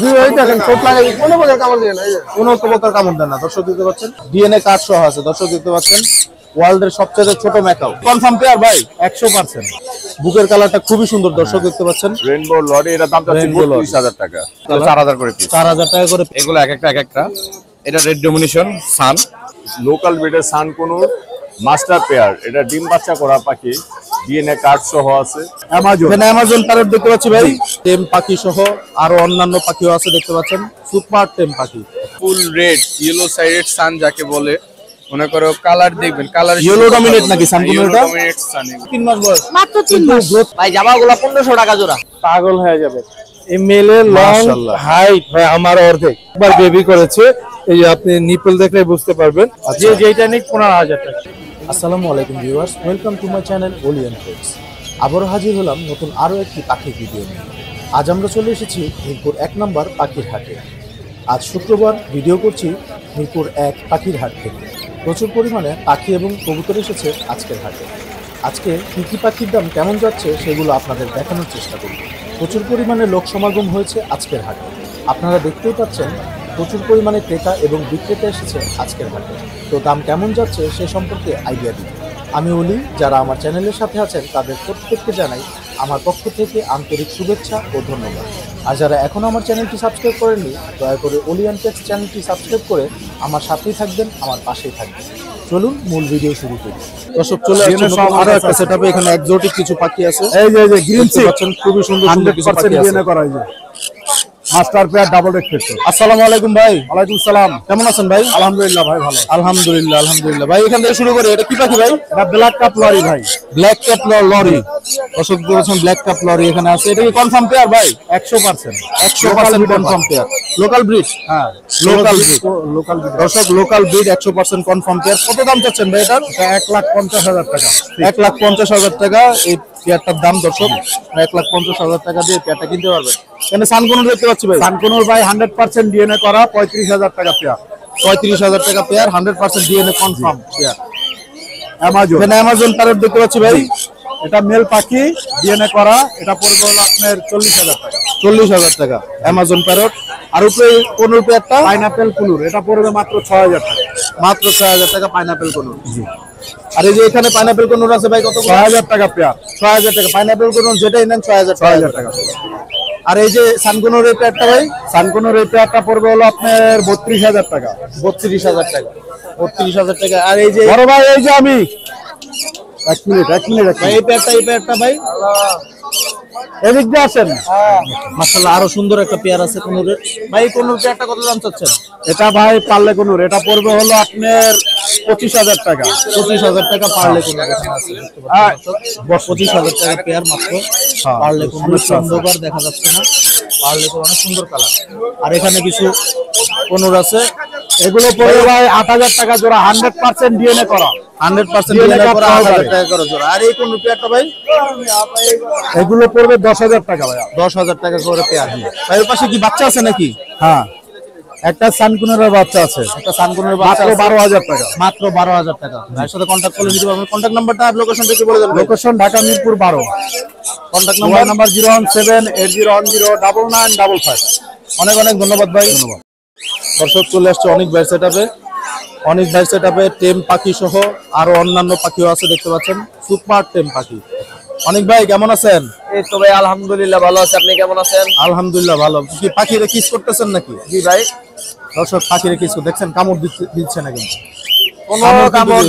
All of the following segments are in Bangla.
জি ভাই দেখেন ছোট লাগে কোনো প্রকার কামড় দেয় না, কোনো প্রকার কামড় দেয় না। দর্শক দেখতে পাচ্ছেন ডিএনএ কার্ড সহ আছে। দর্শক দেখতে পাচ্ছেন ওয়ার্ল্ডের সবচেয়ে ছোট ম্যাকাও কনফার্ম পেয়ার ভাই 100%। বুকের কালারটা খুবই সুন্দর। দর্শক দেখতে পাচ্ছেন রেইনবো লরি, এর দাম যাচ্ছে 32000 টাকা, 4000 করে পিস। 4000 টাকা করে এগুলো এক একটা। এটা রেড ডমিনেশন সান, লোকাল ব্রিডের সান কোন মাস্টার পেয়ার। এটা ডিম বাচ্চা করা পাখি, ডিএনএ কার্ড সহ আছে। অ্যামাজন প্যারট দেখতে পাচ্ছি ভাই, টেম পাখি সহ আরো অন্যান্য পাখিও আছে দেখতে পাচ্ছেন। সুপার টেম পাখি, ফুল রেড ইয়েলো সাইডেড সান যাকে বলে, মনে করো কালার দেখবেন, কালার ইয়েলো ডমিনেট নাকি সানকুনোটা? ডমিনেট সান 3 মাস বয়স, মাত্র 3 মাস ভাই। জামাগুলো 1500 টাকা জোড়া। পাগল হয়ে যাবে। এই মেলের লং হাইট ভাই আমার অর্ধেক, একবার বেবি করেছে। এই যে আপনি নিপল দেখলে বুঝতে পারবেন, যে যেটা নিক 15000 টাকা। আসসালামু আলাইকুম viewers, welcome to my channel ওলিয়ান ট্রেডস। আবারও হাজির হলাম নতুন আরো একটি পাখির ভিডিও নিয়ে। আজ আমরা চলে এসেছি মিরপুর 1 নম্বর পাখির হাটে। আজ শুক্রবার ভিডিও করছি মিরপুর 1 পাখির হাট থেকে। প্রচুর পরিমাণে পাখি এবং কবুতর এসেছে আজকের হাটে। আজকে কী কী পাখির দাম কেমন যাচ্ছে সেগুলো আপনাদের দেখানোর চেষ্টা করব। প্রচুর পরিমাণে লোক সমাগম হয়েছে আজকের হাটে, আপনারা দেখতেই পাচ্ছেন। প্রচুর পরিমাণে ক্রেতা এবং বিক্রেতা এসেছে আজকের হাটে। তো দাম কেমন যাচ্ছে সে সম্পর্কে আইডিয়া দিই আমি অলি। যারা আমার চ্যানেলের সাথে আছেন তাদের প্রত্যেককে জানাই আমার পক্ষ থেকে আন্তরিক শুভেচ্ছা ও ধন্যবাদ। আর যারা এখনও আমার চ্যানেলটি সাবস্ক্রাইব করেননি, দয়া করে ওলিয়ান টেক্স চ্যানেলটি সাবস্ক্রাইব করে আমার সাথেই থাকবেন, আমার পাশেই থাকবেন। চলুন মূল ভিডিও শুরু করি। দর্শক চলে আসছে আরো একটা সেটআপে। এখানে এক্সোটিক কিছু পাখি আছে। এই যে গ্রিন সি পাচ্ছেন, খুবই সুন্দর সুন্দর কিছু পাখি আছে। Master pair double red face. আসসালামু আলাইকুম ভাই। ওয়ালাইকুম সালাম। কেমন আছেন ভাই? আলহামদুলিল্লাহ ভাই, ভালো। আলহামদুলিল্লাহ ভাই। এখান থেকে শুরু করে, এটা কি পাখি ভাই? এটা ব্ল্যাক কাপ লরি ভাই। ব্ল্যাক কাপ লরি, দর্শক বলেছেন ব্ল্যাক কাপ লরি এখানে আছে। এটা কি কনফার্ম পেয়ার ভাই? 100% কনফার্ম পেয়ার। Local breed? হ্যাঁ লোকাল ব্রিড। দর্শক লোকাল ব্রিড 100% কনফার্ম পেয়ার। কত দাম চাচ্ছেন ভাই এটার? 1,50,000 টাকা। 1,50,000 টাকা এই পেয়ারটার দাম। দর্শক 1,50,000 টাকা দিয়ে পেয়ারটা কিনতে পারবেন। এখানে সানকোনোর দেখতে পাচ্ছি ভাই। সানকোনোর ভাই 100% ডিএনএ করা, 35,000 টাকা পেয়ার। 35,000 টাকা pair, 100% DNA confirm pair. Amazon parrot দেখতে পাচ্ছি ভাই। এটা মেল পাখি, ডিএনএ করা। এটা পড়বে হলো আপনার 40,000 টাকা। 40,000 টাকা অ্যামাজন প্যারট। আর উপরে 15 পেয়ারটা পাইনাপেল কুনুর, এটা পড়বে মাত্র 6,000 টাকা। মাত্র 6,000 টাকা পাইনাপেল কুনুর। জি। আর এই যে এখানে পাইনাপেল কুনুর আছে ভাই, কত? 6,000 টাকা পেয়ার। 6,000 টাকা পাইনাপেল কুনুর, যেটাই নেন 6,000 টাকা। আর এই যে সানকুনোর এই পেয়ারটা ভাই? সানকুনোর এই পেয়ারটা পড়বে হলো আপনার 32,000 টাকা। 32,000 টাকা, 32,000 টাকা। আর এই যে বড় ভাই, এই যে আমি এক মিনিট ভাই, এই পেয়ারটা ভাই এদিক দিয়ে আসেন। মাশাআল্লাহ, আরো সুন্দর একটা পেয়ার আছে কুনুরের ভাই। কুনুর পেয়ারটা কত দাম চাচ্ছেন? এটা ভাই পার্লে কুনুর, এটা পড়বে হলো আপনার 25,000 টাকা। 25,000 টাকা পার্লে কুনুর আছে। 25,000 টাকা পেয়ার মাত্র পার্লে কুনুর। অন্ধকার দেখা যাচ্ছে না, পার্লে কুনুর অনেক সুন্দর কালার। আর এখানে কিছু কুনুর আছে, এগুলো পড়বে ভাই 8,000 টাকা জোড়া। 100% ডিএনএ করা, 100% ডিএনএ করা, 8,000 টাকা করে জোড়া। আর এই কুনুর পেয়ারটা ভাই? এগুলো পড়বে 10,000 টাকা ভাই। 10,000 টাকা করে পেয়ার। ভাই এর পাশে কি বাচ্চা আছে নাকি? হ্যাঁ, একটা সানকুনের বাচ্চা আছে। একটা সানকুনের বাচ্চা, মাত্র 12,000 টাকা। মাত্র 12,000 টাকা। ভাইয়ের সাথে কন্টাক্ট করলে নিতে পারবেন। কন্টাক্ট নাম্বারটা আর লোকেশনটা কি বলে দেন? Location Dhaka Mirpur 12। Contact number 01780999955। অনেক ধন্যবাদ ভাই। ধন্যবাদ। দর্শক চলে আসছে অনেক ভাই সেটআপে টেম পাখি সহ আরো অন্যান্য পাখিও আছে দেখতে পাচ্ছেন। সুপার টেম পাখি। অনেক ভাই কেমন আছেন? এই তো ভাই আলহামদুলিল্লাহ ভালো আছি। আপনি কেমন আছেন? আলহামদুলিল্লাহ ভালো। কি পাখিরে কিস করতেছেন নাকি? জি ভাই। দর্শক পাখিরে কিস দেখছেন, কামড় দিচ্ছে না কিন্তু। কোনো কামড়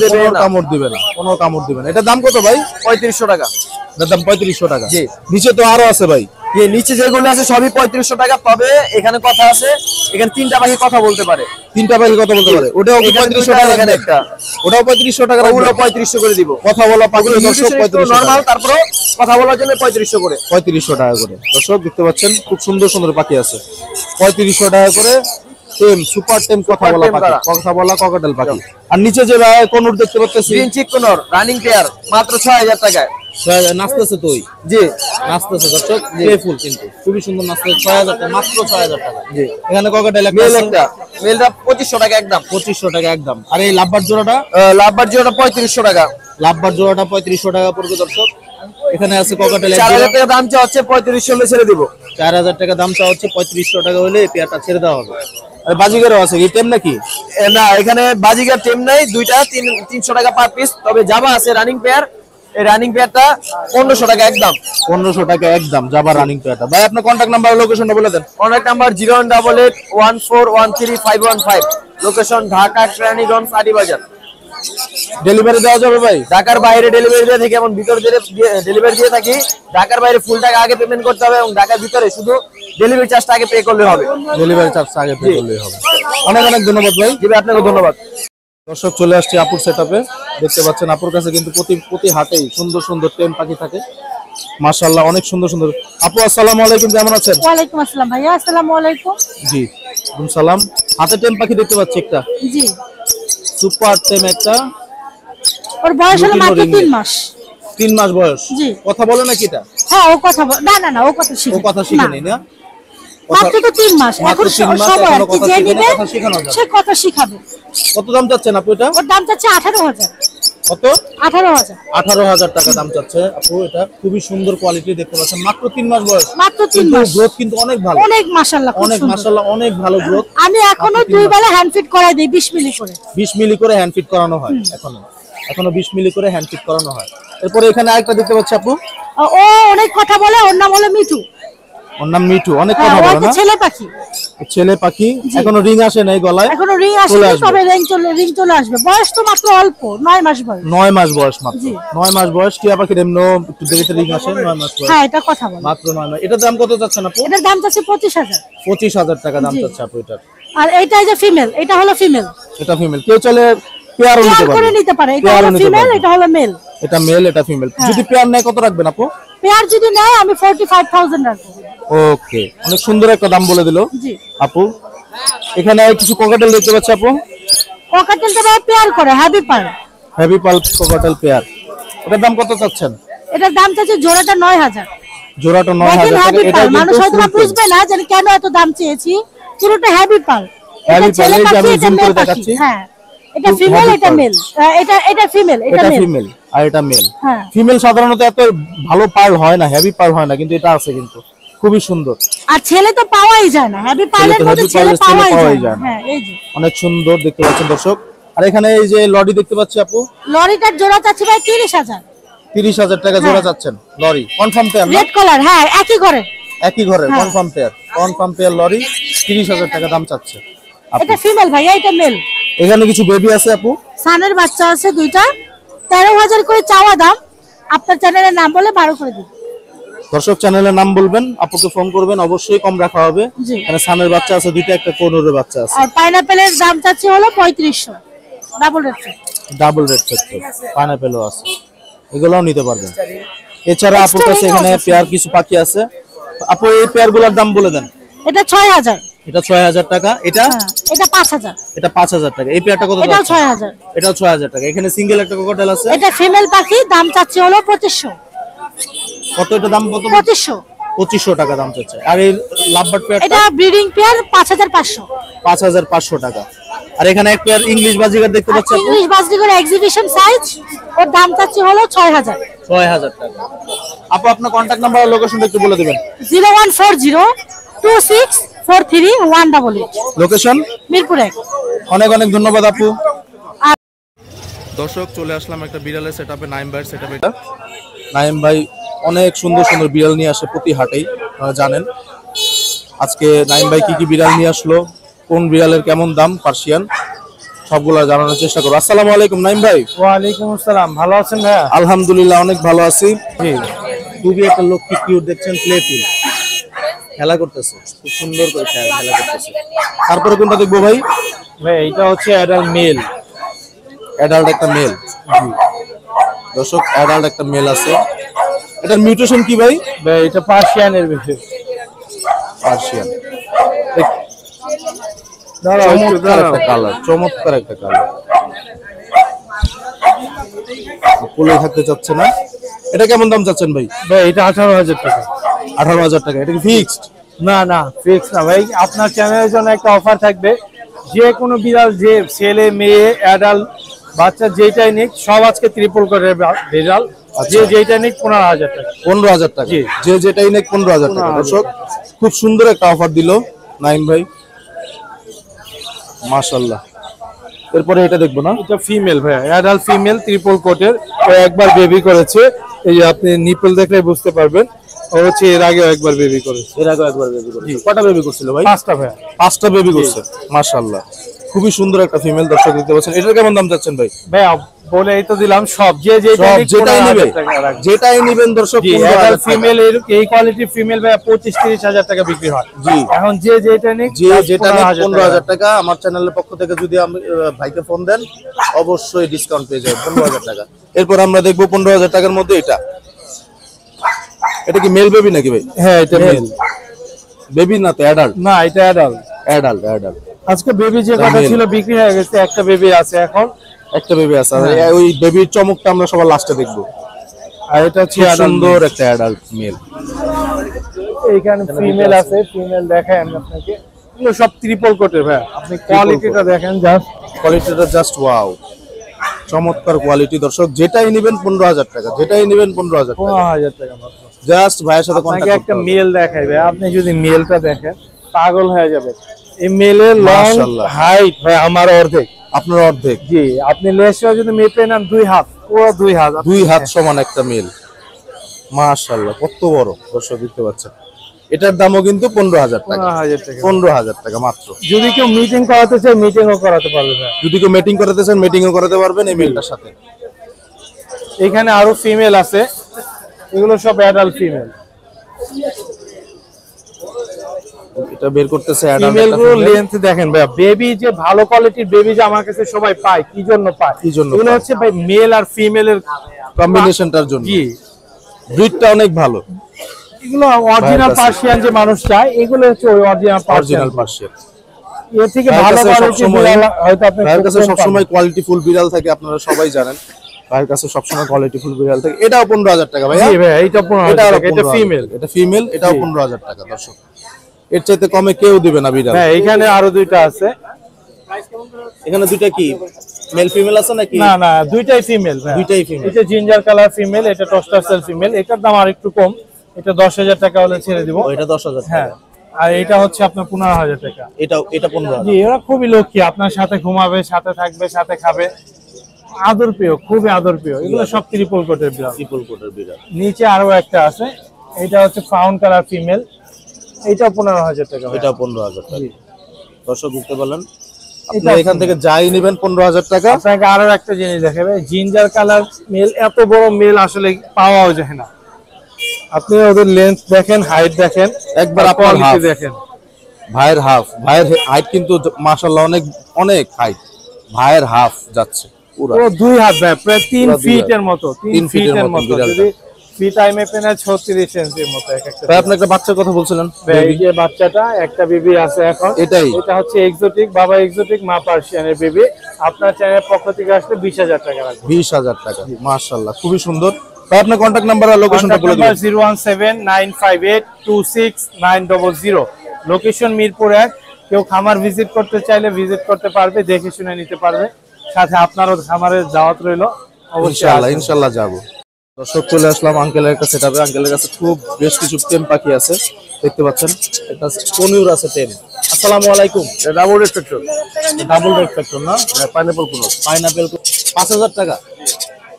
দিবে না। এটার দাম কত ভাই? 3500 টাকা। এটার দাম 3500 টাকা। জি। নিচে তো আরো আছে ভাই। নিচে যেগুলো আছে সবই 3500 টাকা। তবে এখানে কথা আছে, এখানে 3টা পাখি কথা বলতে পারে। 3টা পাখি কথা বলতে পারে। ওটাও 3500 টাকা। এখানে একটা, ওটাও 3500 টাকা। ওগুলো 3500 করে দিব। কথা বলা পাখি দর্শক 3500 নরমাল, তারপর কথা বলার জন্য 3500 করে। 3500 টাকা করে। দর্শক দেখতে পাচ্ছেন খুব সুন্দর সুন্দর পাখি আছে। 3500 টাকা করে টেম, সুপার টেম কথা বলা ককাটেল পাখি। আর নিচে যে ভাই কোনুর দেখতে পাচ্ছেন, গ্রিন চিক কোনুর রানিং পেয়ার, মাত্র 6,000 টাকায়। নাচতেছে তো? জি নাচতেছে দর্শক, প্লেফুল কিন্তু খুবই সুন্দর নাচতেছে। 6,000 টাকা, মাত্র 6,000 টাকা। জি। এখানে ককাটেল মেলটা 2500 টাকা একদম। 2500 টাকা একদম। আর এই লাভবার জোড়াটা? লাভবার জোড়াটা 3500 টাকা। লাভবার জোড়াটা 3500 টাকা পড়বে দর্শক। এখানে আছে ককাটেল 4000 টাকা দাম চা হচ্ছে 3500 হলে ছেড়ে দিব। 4000 টাকা দাম চা হচ্ছে 3500 টাকা হলে এই পেয়ারটা ছেড়ে দেওয়া হবে। আর বাজিগারও আছে কি টেম নাকি? না এখানে বাজিগার টেম নাই, দুইটা 300 টাকা পার পিস। তবে জাবা আছে রানিং পেয়ার, এই রানিং পেয়ারটা 1500 টাকা একদম। 1500 টাকা একদম জাবা রানিং পেয়ারটা। ভাই আপনার কন্টাক্ট নাম্বার আর লোকেশনটা বলে দেন। Contact number 01881413515, location Dhaka Keraniganj Adibazar. Delivery দেওয়া যাবে ভাই? ঢাকার বাইরে ডেলিভারি দিয়ে থাকি, এমন ভিতর ডেলিভারি দিয়ে থাকি। ঢাকার বাইরে ফুল টাকা আগে পেমেন্ট করতে হবে এবং ঢাকার ভিতরে শুধু ডেলিভারি চার্জটা আগে পে করলে হবে। ডেলিভারি চার্জ আগে পে করলেই হবে। অনেক অনেক ধন্যবাদ ভাই। জি ভাই, আপনাকে ধন্যবাদ। দর্শক চলে আসছি আপুর সেটআপে। দেখতে পাচ্ছেন আপুর কাছে কিন্তু প্রতি হাটেই সুন্দর সুন্দর টেম পাখি থাকে। মাশাআল্লাহ অনেক সুন্দর সুন্দর। আপু আসসালামু আলাইকুম, কেমন আছেন? ওয়ালাইকুম আসসালাম ভাইয়া, আসসালামু আলাইকুম। জি ওয়ালাইকুম সালাম। হাতে টেম পাখি দেখতে পাচ্ছি একটা জি, সুপার টেম একটা। ওর বয়স হলো মাত্র 3 মাস। 3 মাস বয়স। জি। কথা বলে নাকি এটা? হ্যাঁ ও কথা না ও কথা শিখে। ও কথা শিখেনি না? মাত্র তো 3 মাস, মাত্র এখন 3 মাস, সময় এখনো কি কথা যে শিখেনি, নিবে কথা শেখানো যাবে। সে কথা শিখাবে। কত দাম চাচ্ছেন আপু এটা? ওর দাম চাচ্ছে 18000। কত? 18000। 18000 টাকা দাম চাচ্ছে আপু। এটা খুবই সুন্দর কোয়ালিটি দেখতে পাচ্ছেন, মাত্র 3 মাস বয়স। মাত্র 3 মাস। গ্রোথ কিন্তু অনেক ভালো, অনেক মাশাআল্লাহ, খুব অনেক সুন্দর। মাশাআল্লাহ অনেক ভালো গ্রোথ। আমি এখনো 2 বেলা হ্যান্ড ফিট করাই দেই 20 মিলি করে। 20 মিলি করে হ্যান্ড ফিট করানো হয় এখনো 20 মিলি করে হ্যান্ড ফিট করানো হয়। এরপরে এখানে আরেকটা দেখতে পাচ্ছি আপু। ও অনেক কথা বলে, ওর নাম হলো মিঠু। ওর নাম মিঠু, অনেক হ্যাঁ, কথা ও বলে একটা না? ছেলে পাখি। ছেলে পাখি, এখনো রিং আসে নাই গলায়। এখনো রিং চলে আসেনি, আসবে। তবে রিং চলে আসবে। বয়স তো মাত্র অল্প 9 মাস বয়স। 9 মাস বয়স মাত্র। জি। 9 মাস বয়স। টিয়া পাখির এমনি একটু দেরিতে রিং আসে। 9 মাস বয়স, হ্যাঁ এটা কথা বলে। মাত্র 9 মাস। এটার দাম কত চাচ্ছেন আপু? এটার দাম চাচ্ছে 25000। 25000 টাকা দাম জি। চাচ্ছে আপু এটার। আর এইটা যে ফিমেল, এটা হলো ফিমেল। এটা ফিমেল, কেউ চলে পেয়ারও নিতে পেয়ার করে পারবে। নিতে পারে। এটা পেয়ারও হলো নিতে ফিমেল, পারবে। এটা হলো মেল। এটা মেল, এটা ফিমেল। যদি পেয়ার নেয় কত রাখবেন আপু? পেয়ার যদি নেয় আমি 45000 রাখবো। ওকে, অনেক সুন্দর একটা দাম বলে দিল জি। আপু। এখানে কিছু ককাটেল দেখতে পাচ্ছি আপু। ককাটেলটা ভাই পেয়ার করে হ্যাভি পার। হেভি পাল ককাটেল পেয়ার। এটার দাম কত চাচ্ছেন? এটার দাম চাচ্ছে জোড়াটা 9000। জোড়াটা দেখেন 9000 টাকা। হ্যাভি এটা পার, কিন্তু মানুষ হয়তো full বুঝবে না যে কেন এত দাম চেয়েছি। পুরোটা হ্যাভি পার। Heavy এটা ছেলে pearl, এই যে পাখি, আমি এটা zoom মেয়ে করে পাখি। দেখাচ্ছি। হ্যাঁ, এটা Full ফিমেল, heavy এটা pearl। মেল। এটা ফিমেল, এটা এটা মেল। ফিমেল আর এটা মেল। হ্যাঁ। ফিমেল সাধারণত এত ভালো পার্ল হয় না, হেভি পার্ল হয় না, কিন্তু এটা আছে কিন্তু খুবই সুন্দর। আর ছেলে তো পাওয়াই যায় না। হ্যাভি পার্লের মধ্যে heavy ছেলে pearl ছেলে পাওয়াই পাওয়াই যায় যায় না। না। হ্যাঁ এই যে অনেক সুন্দর দেখতে পাচ্ছেন দর্শক। আর এখানে এই যে লরি দেখতে পাচ্ছি আপু। লরিটার জোড়া চাচ্ছি ভাই 30000। 30000 টাকা জোড়া চাচ্ছেন। লরি কনফার্ম পেয়ার না? রেড কালার, হ্যাঁ একই ঘরে। একই ঘরের হ্যাঁ। Confirm pair lorry. 30000 টাকা দাম চাচ্ছে আপু। এটা ফিমেল ভাইয়া, এটা মেল। এখানে কিছু বেবি আছে আপু। সানের বাচ্চা আছে দুইটা। 13000 করে চাওয়া দাম। আপনার চ্যানেলের নাম বলে 12 করে দিন। দর্শক চ্যানেলের নাম বলবেন, আপুকে ফোন করবেন, অবশ্যই কম রাখা হবে। জি। এখানে সানের বাচ্চা আছে দুইটা, একটা কোনোরের বাচ্চা আছে। আর পাইনাপেলের দাম চাচ্ছি হলো 3500। Double rate. Double red factor পাইনাপেলও আছে, এগুলোও নিতে পারবেন। এছাড়া আপুর Extra কাছে ring এখানে আছে। পেয়ার কিছু পাখি আছে। আপু এই পেয়ারগুলোর দাম বলে দেন। এটা 6000। এটা 6000 টাকা। এটা হ্যাঁ, এটা 5000। এটা 5000 টাকা। এই পেয়ারটা কত? এটাও যাচ্ছে? 6000। এটাও 6000 টাকা। এখানে সিঙ্গেল একটা কোকাটেল আছে। এটা ফিমেল পাখি, দাম চাচ্ছি হলো 2500। কত এটা দাম কত? 2500। 2500 টাকা দাম চাচ্ছে। আর এই লাভবার্ড পেয়ারটা এটা ব্রিডিং পেয়ার 5500। 5500 টাকা। আর এখানে এক পেয়ার ইংলিশ বাজিগার দেখতে পাচ্ছি আপু। ইংলিশ বাজরিগর এক্সিবিশন সাইজ, ওর দাম চাচ্ছি হলো 6000। 6000 টাকা। আপু আপনার কন্টাক্ট নাম্বার আর লোকেশনটা একটু বলে দিবেন। 01402643188। লোকেশন মিরপুর 1। অনেক অনেক ধন্যবাদ আপু। আর- দর্শক চলে আসলাম একটা বিড়ালের সেটআপে, নাইম ভাইয়ের সেটআপে। নাইম ভাই অনেক সুন্দর সুন্দর বিড়াল নিয়ে আসে প্রতি হাটেই, আপনারা জানেন। আজকে নাইম ভাই কি কি বিড়াল নিয়ে আসলো, কোন বিড়ালের কেমন দাম, পার্সিয়ান, সবগুলা জানানোর চেষ্টা করবো। আসসালামু আলাইকুম নাইম ভাই। ওয়ালাইকুম আসসালাম, ভালো আছেন ভাইয়া? আলহামদুলিল্লাহ অনেক ভালো আছি। খুবই একটা লক্ষ্মী কিউট দেখছেন, প্লেফুল খেলা করতেছে, খুব সুন্দর করে খেলা করতেছে। তারপরে কোনটা দেখবো ভাই? ভাই এটা হচ্ছে অ্যাডাল্ট মেল। অ্যাডাল্ট একটা মেল। দর্শক অ্যাডাল্ট একটা মেল আছে। এটার মিউটেশন কি ভাই? ভাই এটা পার্সিয়ানের বিষয়। পার্সিয়ান। দাঁড়াও একটু চমৎকার দাঁড়াও। একটা কালার, চমৎকার একটা কালার। কোলে থাকতে চাচ্ছে না। এটা কেমন দাম চাচ্ছেন ভাই? ভাই এটা 18000 টাকা। 18000 টাকা। এটা কি ফিক্সড? না না ফিক্স না ভাই, আপনার চ্যানেলের জন্য একটা অফার থাকবে। যে কোনো বিড়াল, যে ছেলে মেয়ে অ্যাডাল্ট বাচ্চা যেটাই নিক, সব আজকে ট্রিপল করে রেজাল্ট যে যেটা নিক 15,000 টাকা। 15,000 টাকা, যে যেটাই নেক 15,000 টাকা। দর্শক খুব সুন্দর একটা অফার দিল নাইম ভাই, মাশাআল্লাহ। এরপরে এটা দেখবো না, এটা ফিমেল ভাই, অ্যাডাল্ট ফিমেল ট্রিপল কোটের, ও একবার বেবি করেছে। এই যে আপনি নিপল দেখলে বুঝতে পারবেন, ও হচ্ছে এর আগেও একবার বেবি করেছে। এর আগে একবার বেবি করেছে। কয়টা বেবি করছিল ভাই? 5টা ভাই, 5টা বেবি করছে, মাশাআল্লাহ। খুবই সুন্দর একটা ফিমেল, দর্শক দেখতে পাচ্ছেন। এটার কেমন দাম চাচ্ছেন ভাই? ভাই বলে এই তো দিলাম সব, যে যেটা নিক যেটাই নেবে, 15,000 টাকা রাখবে। যেটাই নেবেন দর্শক, অ্যাডাল্ট ফিমেল এই কোয়ালিটি ফিমেল ভাই 25-30,000 টাকা বিক্রি হয়। জি, এখন যে যেটা নিক, যে যেটা নিক 15,000 টাকা। আমার চ্যানেলের পক্ষ থেকে যদি আমি ভাইকে ফোন দেন অবশ্যই ডিসকাউন্ট পেয়ে যাবেন 15,000 টাকা। এরপর আমরা দেখবো 15,000 টাকার মধ্যে এটা কি মেল বেবি নাকি ভাই? হ্যাঁ, এটা মেল বেবি না তো, অ্যাডাল্ট। না, এটা অ্যাডাল্ট। অ্যাডাল্ট। আজকে বেবি যে কথা ছিল বিক্রি হয়ে গেছে, একটা বেবি আছে এখন। একটা বেবি আছে, আর ওই বেবির চমকটা আমরা সবার লাস্টে দেখবো। আর এটা হচ্ছে সুন্দর একটা অ্যাডাল্ট মেল। এইখানে ফিমেল আছে, ফিমেল দেখাই আমি আপনাকে। এগুলো সব ট্রিপল কোটের ভাই, আপনি কোয়ালিটিটা দেখেন, জাস্ট কোয়ালিটিটা জাস্ট ওয়াও, চমৎকার কোয়ালিটি। দর্শক যেটাই নেবেন 15,000 টাকা, যেটাই নেবেন 15,000 টাকা। 15,000 টাকা মাত্র। জাস্ট ভাইয়ের সাথে আপনাকে কন্টাক্ট একটা মেল দেখাই ভাই, আপনি যদি মেলটা দেখেন পাগল হয়ে যাবে। এই মেলের লং মাশাআল্লাহ। হাইট ভাই আমার অর্ধেক, আপনার অর্ধেক। জি। আপনি লেসও যদি মেপে নেন 2 হাত, পুরো 2 হাত, 2 হাত সমান একটা মেল, মাশাআল্লাহ। কত বড় দর্শক দেখতে পাচ্ছেন। এটার দামও কিন্তু 15,000 টাকা। 15,000 টাকা। 15,000 টাকা মাত্র। যদি কেউ মিটিং করাতে চায় মিটিংও করাতে পারবে ভাই। যদি কেউ মিটিং করাতে চান মিটিংও করাতে পারবেন এই মেলটার সাথে। এখানে আরো ফিমেল আছে, এগুলো সব অ্যাডাল্ট ফিমেল। এটা বের করতেছে অ্যাডাল্ট। ফিমেল গুলো লেন্থ দেখেন ভাই, বেবি যে ভালো কোয়ালিটির বেবি যে আমার কাছে সবাই পায়, কি জন্য পায়? কি জন্য এগুলো পায়? হচ্ছে ভাই মেল আর ফিমেলের কম্বিনেশনটার জন্য। জি, ব্রিডটা অনেক ভালো। এগুলো অরিজিনাল পার্সিয়ান যে মানুষ চায়, এগুলো হচ্ছে ওই অরিজিনাল অরিজিনাল পার্সিয়ান। এর থেকে ভালো কোয়ালিটির বিড়াল হয়তো আপনি ভাইয়ের কাছে সবসময় কোয়ালিটি ফুল বিড়াল থাকে, আপনারা সবাই জানেন। ভাইয়ের কাছে সবসময় কোয়ালিটি ফুল বিড়াল থাকে। এটাও 15,000 টাকা ভাই। জি ভাই, এইটা 15,000 টাকা, এটা ফিমেল। এটা ফিমেল, এটাও 15,000 টাকা। দর্শক এর চাইতে কমে কেউ দিবে না বিড়াল। হ্যাঁ, এখানে আরো দুইটা আছে। এখানে দুইটা কি মেল ফিমেল আছে নাকি? না না, দুইটাই ফিমেল ভাই, দুইটাই ফিমেল। এটা জিঞ্জার কালার ফিমেল, এটা টস্টার সেল ফিমেল। এটার দাম আরেকটু কম, এটা 10,000 টাকা হলে ছেড়ে দিব। এটা 10,000 হ্যাঁ, আর এটা হচ্ছে আপনার 15,000 টাকা। এটা 15,000। জি, এরা খুবই লক্ষ্মী, আপনার সাথে ঘুমাবে, সাথে থাকবে, সাথে খাবে, আদর প্রিয়, খুবই আদর প্রিয়। এগুলো সব ট্রিপল কোটের বিড়াল। ট্রিপল কোটের বিড়াল। নিচে আরো একটা আছে, এটা হচ্ছে ফাউন্ড কালার ফিমেল, এটা 15,000 টাকা। এটা 15,000 টাকা। জি। দর্শক বুঝতে পারলেন, এটা আপনি এখান থেকে যাই নেবেন 15,000 টাকা। আপনাকে আরো একটা জিনিস দেখাবে, জিঞ্জার কালার মেল, এত বড় মেল আসলে পাওয়াও যায় না। আপনি ওদের লেন্থ দেখেন, হাইট দেখেন, একবার আর আপনার quality half। দেখেন। ভাইয়ের হাফ, ভাইয়ের হাইট কিন্তু মাশাআল্লাহ অনেক অনেক হাইট। ভাইয়ের হাফ যাচ্ছে পুরো। পুরো 2 হাত ভাই, প্রায় 3 পুরো 2 ফিটের মতো, 3 3 ফিটের ফিটের মতো মতো। বিড়ালটা। যদি ফিট আইমে পেনা 36 ইঞ্চির মতো এক একটা। ভাই আপনি একটা বাচ্চার কথা বলছিলেন। ভাই, এই যে বাচ্চাটা, একটা বেবি আছে এখন। এটাই? এটা হচ্ছে এক্সোটিক, বাবা এক্সোটিক, মা পার্সিয়ানের বেবি। আপনার চ্যানেলের পক্ষ থেকে আসলে 20,000 টাকা লাগবে। 20,000 টাকা, মাশাআল্লাহ খুবই সুন্দর। ভাই আপনার কন্টাক্ট নাম্বার আর লোকেশনটা বলে দিন। 01795826900। লোকেশন মিরপুর 1। কেউ খামার ভিজিট করতে চাইলে ভিজিট করতে পারবে, দেখে শুনে নিতে পারবে। সাথে আপনারও খামারের দাওয়াত রইলো, অবশ্যই ইনশাআল্লাহ আসবেন। ইনশাআল্লাহ যাব। দর্শক চলে আসলাম আঙ্কেলের কাছে। সেটাবে আঙ্কেলের কাছে খুব বেশ কিছু টেম পাখি আছে, দেখতে পাচ্ছেন। একটা পনির আছে টেম। আসসালামু আলাইকুম। ডাবল রেসপেক্টর, ডাবল রেড ফ্যাক্টর না? পাইনাপল কোন? পাইনাপল 5,000 টাকা।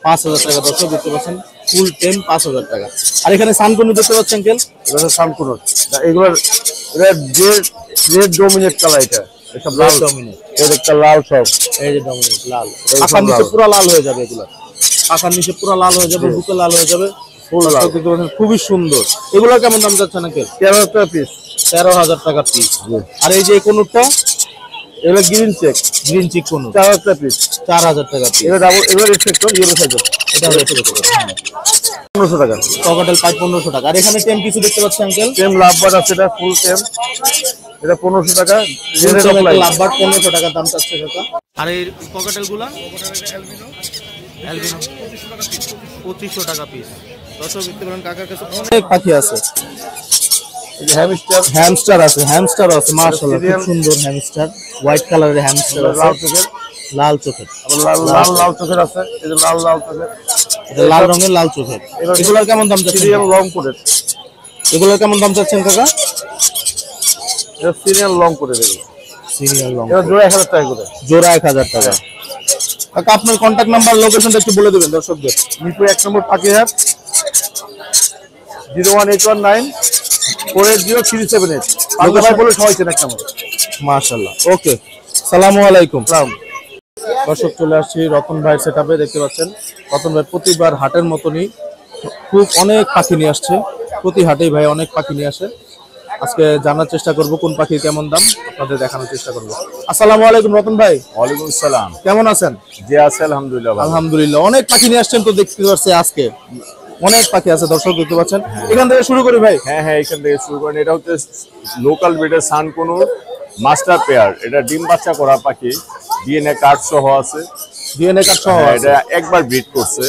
5,000 টাকা দর্শক দেখতে পাচ্ছেন, ফুল টেম 5,000 টাকা। আর এখানে সানকুনু দেখতে পাচ্ছেন আঙ্কেল? এটা সানকুনো। এগুলোর এটা রেড ডোমিনেট কালার, এটা এটা লাল ডমিনেট। এর একটা লাল সব, এই যে ডমিনেট লাল, পাখার নিচে পুরো লাল হয়ে যাবে এগুলা। পাখার নিচে পুরো লাল হয়ে যাবে, বুকে লাল হয়ে যাবে, ফুল লাল দেখতে পাচ্ছেন, খুবই সুন্দর। এগুলো কেমন দাম যাচ্ছে আঙ্কেল? 13 টাকা পিস। 13,000 টাকা পিস। আর এই যে কোনুরটা, এগুলো গ্রিন চেক, গ্রিন চিক কোনুর, 4 টাকা পিস। 4,000 টাকা পিস। এটা ডাবল, এগুলো রেসপেক্টর ইয়েলো সাইজের, এটা হচ্ছে 1500 টাকা। ককাটেল পাই 1500 টাকা। আর এখানে টেম কিছু দেখতে পাচ্ছি আঙ্কেল? টেম লাভবার্ড আছে, এটা ফুল টেম, এটা 1500 টাকা। লাভবার্ড 1500 টাকা দাম চাচ্ছে কাকা। আর এই ককাটেল গুলা? অ্যালবিনো 2500 টাকা পিস। দর্শক দেখতে পারেন কাকার কাছে অনেক পাখি আছে। হ্যামস্টার, হ্যামস্টার আছে, হ্যামস্টার আছে, মাশাআল্লাহ খুব সুন্দর হ্যামস্টার। হোয়াইট কালারের হ্যামস্টার আছে, লাল চোখের, লাল চোখের। আবার লাল লাল চোখের আছে, এই যে লাল চোখের। এটা লাল রঙের লাল চোখের। এগুলোর কেমন দাম চাচ্ছেন? সিরিয়াল লং কোটের, এগুলোর কেমন দাম চাচ্ছেন কাকা? এটা সিরিয়াল লং কোটের, এগুলো সিরিয়াল লং, এটা জোড়া 1000 টাকা করে। জোড়া 1000 টাকা। কাকা আপনার কন্টাক্ট নাম্বার লোকেশনটা একটু বলে দিবেন দর্শকদের। মিরপুর 1 নম্বর পাখিহাট, 01819 480 378। পাগলা ভাই বলে সবাই চেনে একটা আমার। মাশাআল্লাহ, ওকে, আসসালামু আলাইকুম। দর্শক চলে আসছি রতন ভাইয়ের সেটআপে। দেখতে পাচ্ছেন রতন ভাই প্রতিবার হাটের মতনই খুব অনেক পাখি নিয়ে আসছে। প্রতি হাটেই ভাই অনেক পাখি নিয়ে আসে। আজকে জানার চেষ্টা করব কোন পাখির কেমন দাম, আপনাদের দেখানোর চেষ্টা করব। আসসালামু আলাইকুম রতন ভাই। ওয়ালাইকুম আসসালাম। কেমন আছেন? জি আছে আলহামদুলিল্লাহ। আলহামদুলিল্লাহ। অনেক পাখি নিয়ে আসছেন তো দেখতে পাচ্ছি আজকে, অনেক পাখি আছে দর্শক দেখতে পাচ্ছেন। এখান থেকে শুরু করি ভাই। হ্যাঁ, এখান থেকে শুরু করেন। এটা হচ্ছে লোকাল ব্রিডের সানকুনুর মাস্টার পেয়ার। এটা ডিম বাচ্চা করা পাখি, ডিএনএ কার্ড সহ আছে। ডিএনএ কার্ড সহ আছে। এটা একবার ব্রিড করছে।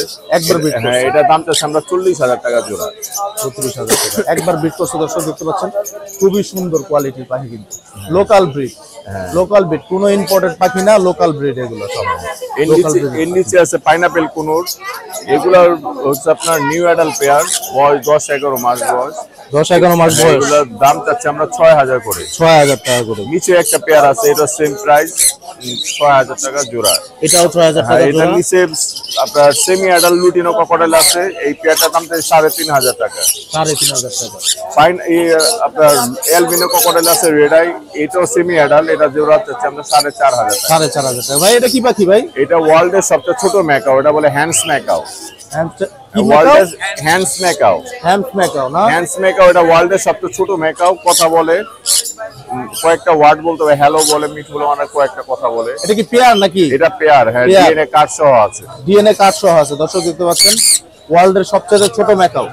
হ্যাঁ, এটা দাম চাচ্ছে আমরা 40,000 টাকা জোড়া। 34,000 টাকা একবার ব্রিড করছে দর্শক দেখতে পাচ্ছেন। খুবই সুন্দর কোয়ালিটির পাখি, কিন্তু লোকাল ব্রিড। লোকাল ব্রিড, কোনো ইম্পোর্টেড পাখি না, লোকাল ব্রিড এগুলো সব। এর নিচে আছে পাইনাপেল কুনুর। এগুলোর হচ্ছে আপনার নিউ অ্যাডাল্ট পেয়ার, বয়স 10-11 মাস বয়স। 10-11 মাস বয়স। এগুলোর দাম চাচ্ছে আমরা 6,000 করে। 6,000 টাকা করে। নিচে একটা পেয়ার আছে, এটা সেম প্রাইস, 6,000 টাকা জোড়া। এটাও 6,000 টাকা এটা জোড়া। নিচে আপনার সেমি অ্যাডাল্ট লুটিনো ক্রোকোডাইল আছে। এই পেয়ারটার দাম চাচ্ছে 3,500 টাকা। 3,500 টাকা। আপনার অ্যালবিনো ক্রোকোডাইল আছে রেড আই, এটাও সেমি অ্যাডাল্ট। এটা জোড়া চাচ্ছে আমরা 4,500 টাকা। 4,500 টাকা। ভাই এটা কি পাখি ভাই? এটা ওয়ার্ল্ডের সবচেয়ে ছোট ম্যাকাও, এটা বলে হ্যান্ডস ম্যাকাও। কি ওয়ার্ল্ডের হ্যান্ডস ম্যাকাও। হ্যান্ড ম্যাকাও না? হ্যান্ডস ম্যাকাও এটা ওয়ার্ল্ডের সবচেয়ে ছোট ম্যাকাও। কথা বলে, কয়েকটা ওয়ার্ড বলতে হবে, হ্যালো বলে, মিট বলে, অনেক কয়েকটা কথা বলে। এটা কি পেয়ার নাকি? এটা পেয়ার, হ্যাঁ, পেয়ার। ডিএনএ কার্ড সহ আছে। ডিএনএ কার্ড সহ আছে দর্শক দেখতে পাচ্ছেন। ওয়ার্ল্ডের সবচেয়ে ছোট ম্যাকাও,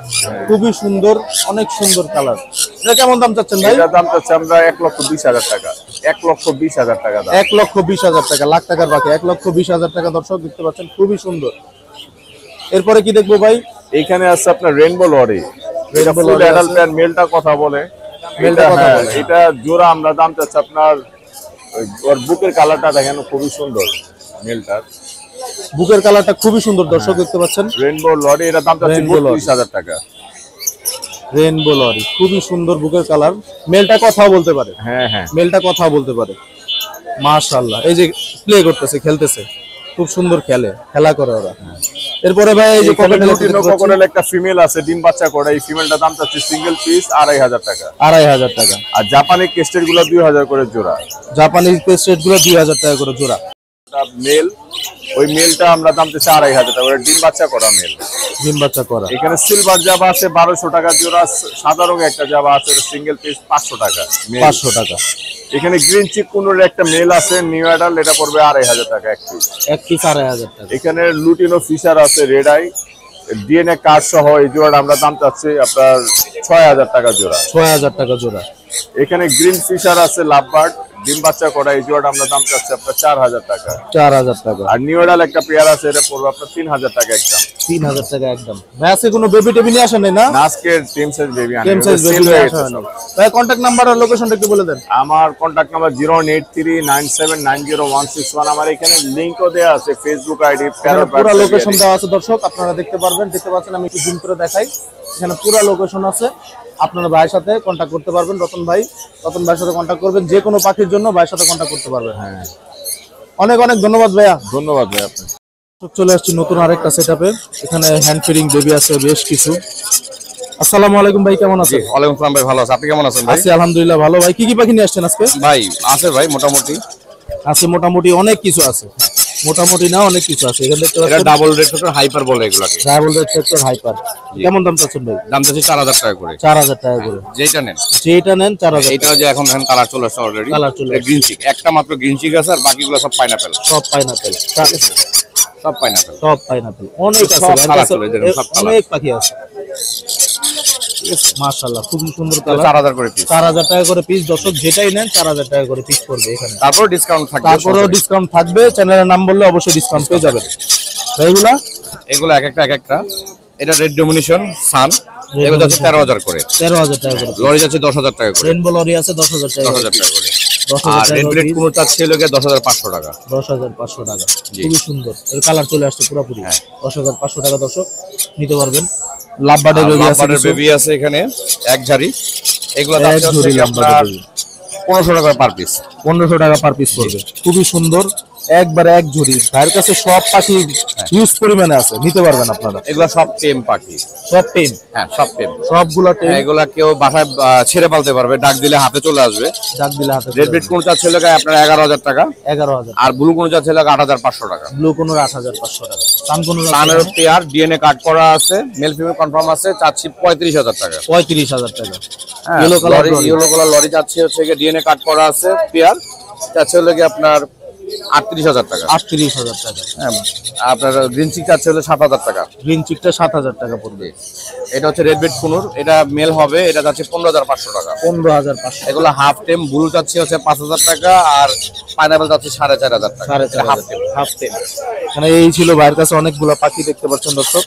খুবই সুন্দর, অনেক সুন্দর কালার। এটা কেমন দাম চাচ্ছেন ভাই? এটার দাম চাচ্ছে আমরা 1,20,000 টাকা। 1,20,000 টাকা দাম। 1,20,000 টাকা, লাখ টাকার বাকি। 1,20,000 টাকা দর্শক দেখতে পাচ্ছেন, খুবই সুন্দর। এরপরে কি দেখবো ভাই? এইখানে আছে আপনার রেইনবো লরি। এটা ফুল লরি অ্যাডাল্ট আছে। পেয়ার, মেলটা কথা বলে। মেলটা কথা হ্যাঁ, বলে। এটা জোড়া আমরা দাম চাচ্ছি আপনার, ওর বুকের কালারটা দেখেন খুবই সুন্দর মেলটার। বুকের কালারটা খুবই সুন্দর দর্শক দেখতে পাচ্ছেন। রেইনবো লরি, এটা দাম চাচ্ছি Rainbow lorry। 32,000 টাকা। রেইনবো লরি, খুবই সুন্দর বুকের কালার। মেলটা কথাও বলতে পারে। হ্যাঁ, মেলটা কথাও বলতে পারে। মাশাআল্লাহ, এই যে প্লে করতেছে, খেলতেছে, খুব সুন্দর খেলা করে ওরা। এরপরে ভাই এই যে ক্রোকোডাইল একটা ফিমেল আছে, ডিম বাচ্চা করে। এই ফিমেলটা দাম চাচ্ছি সিঙ্গেল পিস 2,500 টাকা। 2,500 টাকা। আর জাপানি কেস্টের গুলো 2,000 করে জোড়া। জাপানি পেস্টেড গুলো 2,000 টাকা করে জোড়া। মেল, ওই মেলটা আমরা দাম চাচ্ছি 2,500 টাকা। ওটা ডিম বাচ্চা করা মেল। ডিম বাচ্চা করা। এখানে সিলভার জাবা আছে 1,200 টাকা জোড়া। সাদা রঙের একটা জাবা আছে, সিঙ্গেল পিস 500 টাকা। 500 টাকা। এখানে গ্রিন চিক কুনুর একটা মেল আছে, নিউ অ্যাডাল্ট, এটা পড়বে 2,500 টাকা এক পিস। এক পিস 2,500 টাকা। এখানে লুটিনো ফিশার আছে রেড আই, ডিএনএ কার্ড সহ। এই জোড়াটা আমরা দাম চাচ্ছি আপনার 6,000 টাকা জোড়া। 6,000 টাকা জোড়া। এখানে গ্রিন ফিশার আছে লাভবার্ড, ডিম বাচ্চা করা। এই জোড়াটা আমরা দাম চাচ্ছি আপনার 4,000 টাকা। 4,000 টাকা। আর নিউ অ্যাডাল্ট একটা পেয়ার আছে, এটা পড়বে আপনার 3,000 টাকা একদম। 3,000 টাকা একদম। ভাই আজকে কোনো বেবি টেবি নিয়ে আসেন নাই না? আজকে টিম সাইজ বেবি আনি। টেম সাইজ বেবি আসা হয় না। ভাই কন্টাক্ট নাম্বার আর লোকেশনটা একটু বলে দেন। আমার কন্টাক্ট নাম্বার 08397900161। আমার এখানে লিংকও দেওয়া আছে, ফেসবুক আইডি। পুরো লোকেশন দেওয়া আছে দর্শক, আপনারা দেখতে পারবেন। দেখতে পাচ্ছেন, আমি একটু জুম করে দেখাই। এখানে পুরো লোকেশন আছে, আপনারা ভাইয়ের সাথে কন্টাক্ট করতে পারবেন। রতন ভাইয়ের সাথে কন্টাক্ট করবেন, যে কোনো পাখির জন্য ভাইয়ের সাথে কন্টাক্ট করতে পারবেন। হ্যাঁ, অনেক অনেক ধন্যবাদ ভাইয়া। ধন্যবাদ ভাই আপনাকে। চলে আসছি নতুন আরেকটা সেটআপে। এখানে হ্যান্ড ফিডিং বেবি আছে বেশ কিছু। আসসালামু আলাইকুম ভাই, কেমন আছেন? ওয়ালাইকুম আসসালাম ভাই, ভালো আছি। আপনি কেমন আছেন ভাই? আছি আলহামদুলিল্লাহ ভালো। ভাই কি কি পাখি নিয়ে আসছেন আজকে? ভাই আছে ভাই, মোটামুটি আছে, মোটামুটি অনেক কিছু আছে। মোটামুটি না, অনেক কিছু আছে। এখানে দেখতে এটা পাচ্ছেন ডাবল রেড ফেক্টর হাইপার বলে এগুলাকে। Double red factor hyper. কেমন দাম চাচ্ছেন ভাই? দাম চাচ্ছি 4,000 টাকা করে। 4,000 টাকা করে। যেটা নেন, যেটা নেন 4,000। এইটা যে এখন কালার চলে আসছে অলরেডি। কালার চলে আসছে। গ্রিন চিক, একটা মাত্র গ্রিন চিক আছে, আর বাকিগুলো সব পাইনাপেল। সব পাইনাপেল। সব পাইনাপেল। সব পাইনাপেল। অনেক আছে সব ভাই, কালার চলে, যেরকম সব কালার। অনেক পাখি আছে। মাশাআল্লাহ, খুব সুন্দর কালার। 4,000 করে পিস। 4,000 টাকা করে পিস দর্শক, যেটাই নেন 4,000 টাকা করে পিস পড়বে এখানে। তারপর ডিসকাউন্ট থাকবে। তারপরেও ডিসকাউন্ট থাকবে, চ্যানেলের নাম বললে অবশ্যই ডিসকাউন্ট পেয়ে যাবেন। এইগুলা এগুলো এক একটা। এটা রেড ডমিনেশন সান, এগুলো যাচ্ছে 13,000 করে। 13,000 টাকা করে। লরি যাচ্ছে 10,000 টাকা করে। রেইনবো লরি আছে 10,000 টাকা করে। 10,000 টাকা করে। আর রেড ব্লেড কোনো চাচ্ছে হলো 10,500 টাকা। 10,500 টাকা, খুবই সুন্দর। এর কালার চলে আসছে পুরোপুরি। 10,500 টাকা দর্শক নিতে পারবেন। লাভবার্ডের বেবি আছে এখানে এক ঝাড়ি, এগুলো দাম হচ্ছে আপনার 1500 টাকা পার পিস। 1500 টাকা পার পিস পড়বে, খুবই সুন্দর। একবারে এক ঝুড়ি। ভাইয়ের কাছে সব পাখি হিউজ পরিমাণে আছে, নিতে পারবেন আপনারা। এগুলো সব টেম পাখি, সব টেম। হ্যাঁ সব টেম, সবগুলো টেম। এগুলা কেউ বাসায় ছেড়ে পালতে পারবে, ডাক দিলে হাতে চলে আসবে। ডাক দিলে হাতে। রেড ব্লেড কোন চাচ্ছে হলো আপনার 11,000 টাকা। 11,000। আর ব্লু কোন চাচ্ছে হলো 8,500 টাকা। ব্লু কোন 8,500 টাকা। সান কোন সানের পেয়ার ডিএনএ কার্ড করা আছে, মেল ফিমেল কনফার্ম আছে, চাচ্ছি 35,000 টাকা। 35,000 টাকা। ইয়েলো কালার লরি চাচ্ছি হচ্ছে ডিএনএ কার্ড করা আছে পেয়ার, চাচ্ছে হলো আপনার 38,000 টাকা। 38,000 টাকা। হ্যাঁ, আপনার গ্রিন চিক চাচ্ছে হলো 7,000 টাকা। গ্রিন চিকটা 7,000 টাকা পড়বে। এটা হচ্ছে রেড বেড কুনুর, এটা মেল হবে, এটা যাচ্ছে 15,500 টাকা। 15,500। এগুলো হাফ টেম, ব্লু চাচ্ছি হচ্ছে 5,000 টাকা, আর পাইনাপল যাচ্ছে 4,500 টাকা। 4,500 হাফ টেম। মানে এই ছিল ভাইয়ের কাছে অনেকগুলো পাখি দেখতে পাচ্ছেন দর্শক,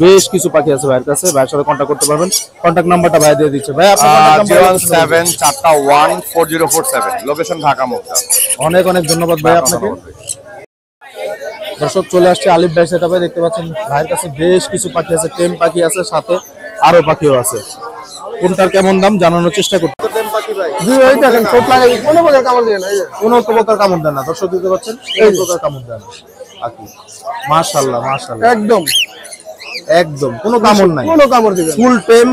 বেশ কিছু পাখি আছে ভাইয়ের কাছে। ভাইয়ের সাথে কন্ট্যাক্ট করতে পারবেন। কন্ট্যাক্ট নাম্বারটা ভাই দিয়ে দিচ্ছে। ভাই আপনার 017414047, লোকেশন ঢাকা মুগদা। অনেক অনেক ধন্যবাদ ভাই আপনাকে। দর্শক চলে আসছে আলিফ ভাই সেটা ভাই দেখতে পাচ্ছেন ভাইয়ের কাছে বেশ কিছু পাখি আছে, টেম পাখি আছে, সাথে আরো পাখিও আছে। কোনটার কেমন দাম জানানোর চেষ্টা করতে। টেম পাখি ভাই জি ওই দেখেন ছোট লাগে, কোনো প্রকার কামড় দেয় না, কোনো প্রকার কামড় দেয় না। দর্শক দিতে পাচ্ছেন এই প্রকার কামড় দেয় না পাখি। মাশাআল্লাহ মাশাআল্লাহ, একদম একদম কোনো কামড় নাই, কোনো কামড় দিবেন, ফুল টেম।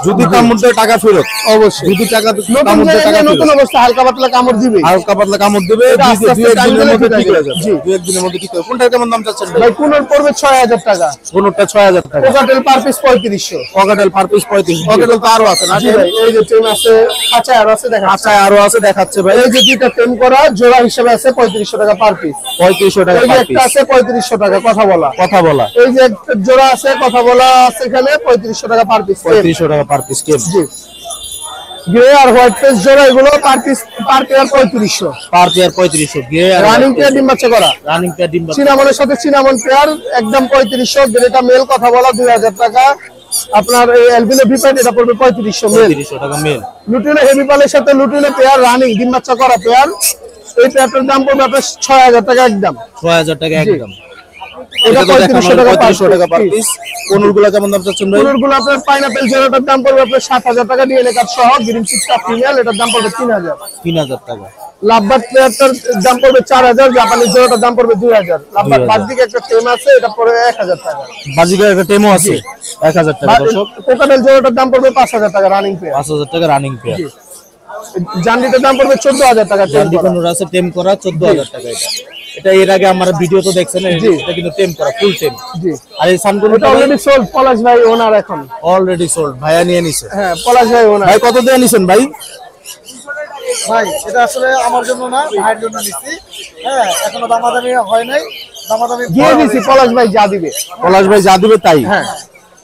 যদি কামড় দেয় টাকা ফেরত, অবশ্যই। যদি টাকা কামড় দেয় টাকা নতুন অবস্থা হালকা পাতলা কামড় দিবে, হালকা পাতলা কামড় দিবে। 2-1 দিনের মধ্যে ঠিক হয়ে যাবে। জি 2-1 দিনের মধ্যে ঠিক হবে। কোনটার কেমন দাম চাচ্ছেন ভাই? কোনটার পড়বে 6,000 টাকা। কোনটা 6,000 টাকা। পকেটেল পার পিস 3500। পকেটেল per piece 3500। পকেটেল তো আরো আছে না ভাই? এই যে টেম আছে, খাঁচায় আরো আছে, দেখা খাঁচায় আরো আছে দেখাচ্ছে ভাই। এই যে দুইটা টেম করা জোড়া হিসেবে আছে 3500 টাকা পার পিস। 3500 টাকা পার পিস। এই যে একটা আছে 3500 টাকা, কথা বলা। এই যে একটা জোড়া আছে কথা বলা আছে এখানে 3500 টাকা পার পিস। 3500 টাকা পার পিস টেম। জি গ্রে আর হোয়াইট পেস জোড়া এগুলো per piece per pair 3500। Per pair 3500। Grey আর রানিং পেয়ার ডিম বাচ্চা করা, রানিং পেয়ার ডিম বাচ্চা। সিনামনের সাথে সিনামন পেয়ার একদম 3500। গ্রেটা মেল কথা বলা 2000 টাকা। আপনার এই অ্যালবিনো ভিপাইট এটা পড়বে 3500 মেল। 3500 টাকা মেল। লুটিনো হেভি পালের সাথে লুটিনো পেয়ার রানিং ডিম বাচ্চা করা পেয়ার, এই পেয়ারটার দাম পড়বে আপনার 6,000 টাকা একদম। 6,000 টাকা একদম। এটা 3500 টাকা পার পিস। কোনগুলো কেমন দাম চাচ্ছেন ভাই? কোনগুলো আপনার পাইনাপল জোড়াটার দাম পড়বে আপনার 7,000 টাকা ডিএনএ কার্ড সহ। গ্রিন চিকটা ফিমেল, এটার দাম পড়বে 3,000। 3,000 টাকা। লাভবার্ড প্লেয়ারটার দাম পড়বে 4,000। জাপানি জোড়াটার দাম পড়বে 2,000। লাভবার্ড বাজিকে একটা টেম আছে, এটা পড়বে 1,000 টাকা। বাজিকে একটা টেমও আছে 1,000 টাকা দর্শক। কোকাটেল জোড়াটার দাম পড়বে 5,000 টাকা রানিং পেয়ার। 5,000 টাকা রানিং পেয়ার। জান্ডিটার দাম পড়বে 14,000 টাকা। জান্ডি কোনর আছে টেম করা 14,000 টাকা। এটা এর আগে আমার ভিডিও তো দেখছেন, এটা কিন্তু টেম করা ফুল টেম। জি। আর এই সানগুলো এটা অলরেডি সোল্ড, পলাশ ভাই ওনার এখন অলরেডি সোল্ড, ভাইয়া নিয়ে নিছে। হ্যাঁ পলাশ ভাই ওনার। ভাই কত দিয়ে নিছেন ভাই? ভাই এটা আসলে আমার জন্য না, ভাইয়ের জন্য নিছি। হ্যাঁ এখনো দামাদামি হয় নাই, দামাদামি দিয়ে দিছি। পলাশ ভাই যা দিবে, পলাশ ভাই যা দিবে তাই। হ্যাঁ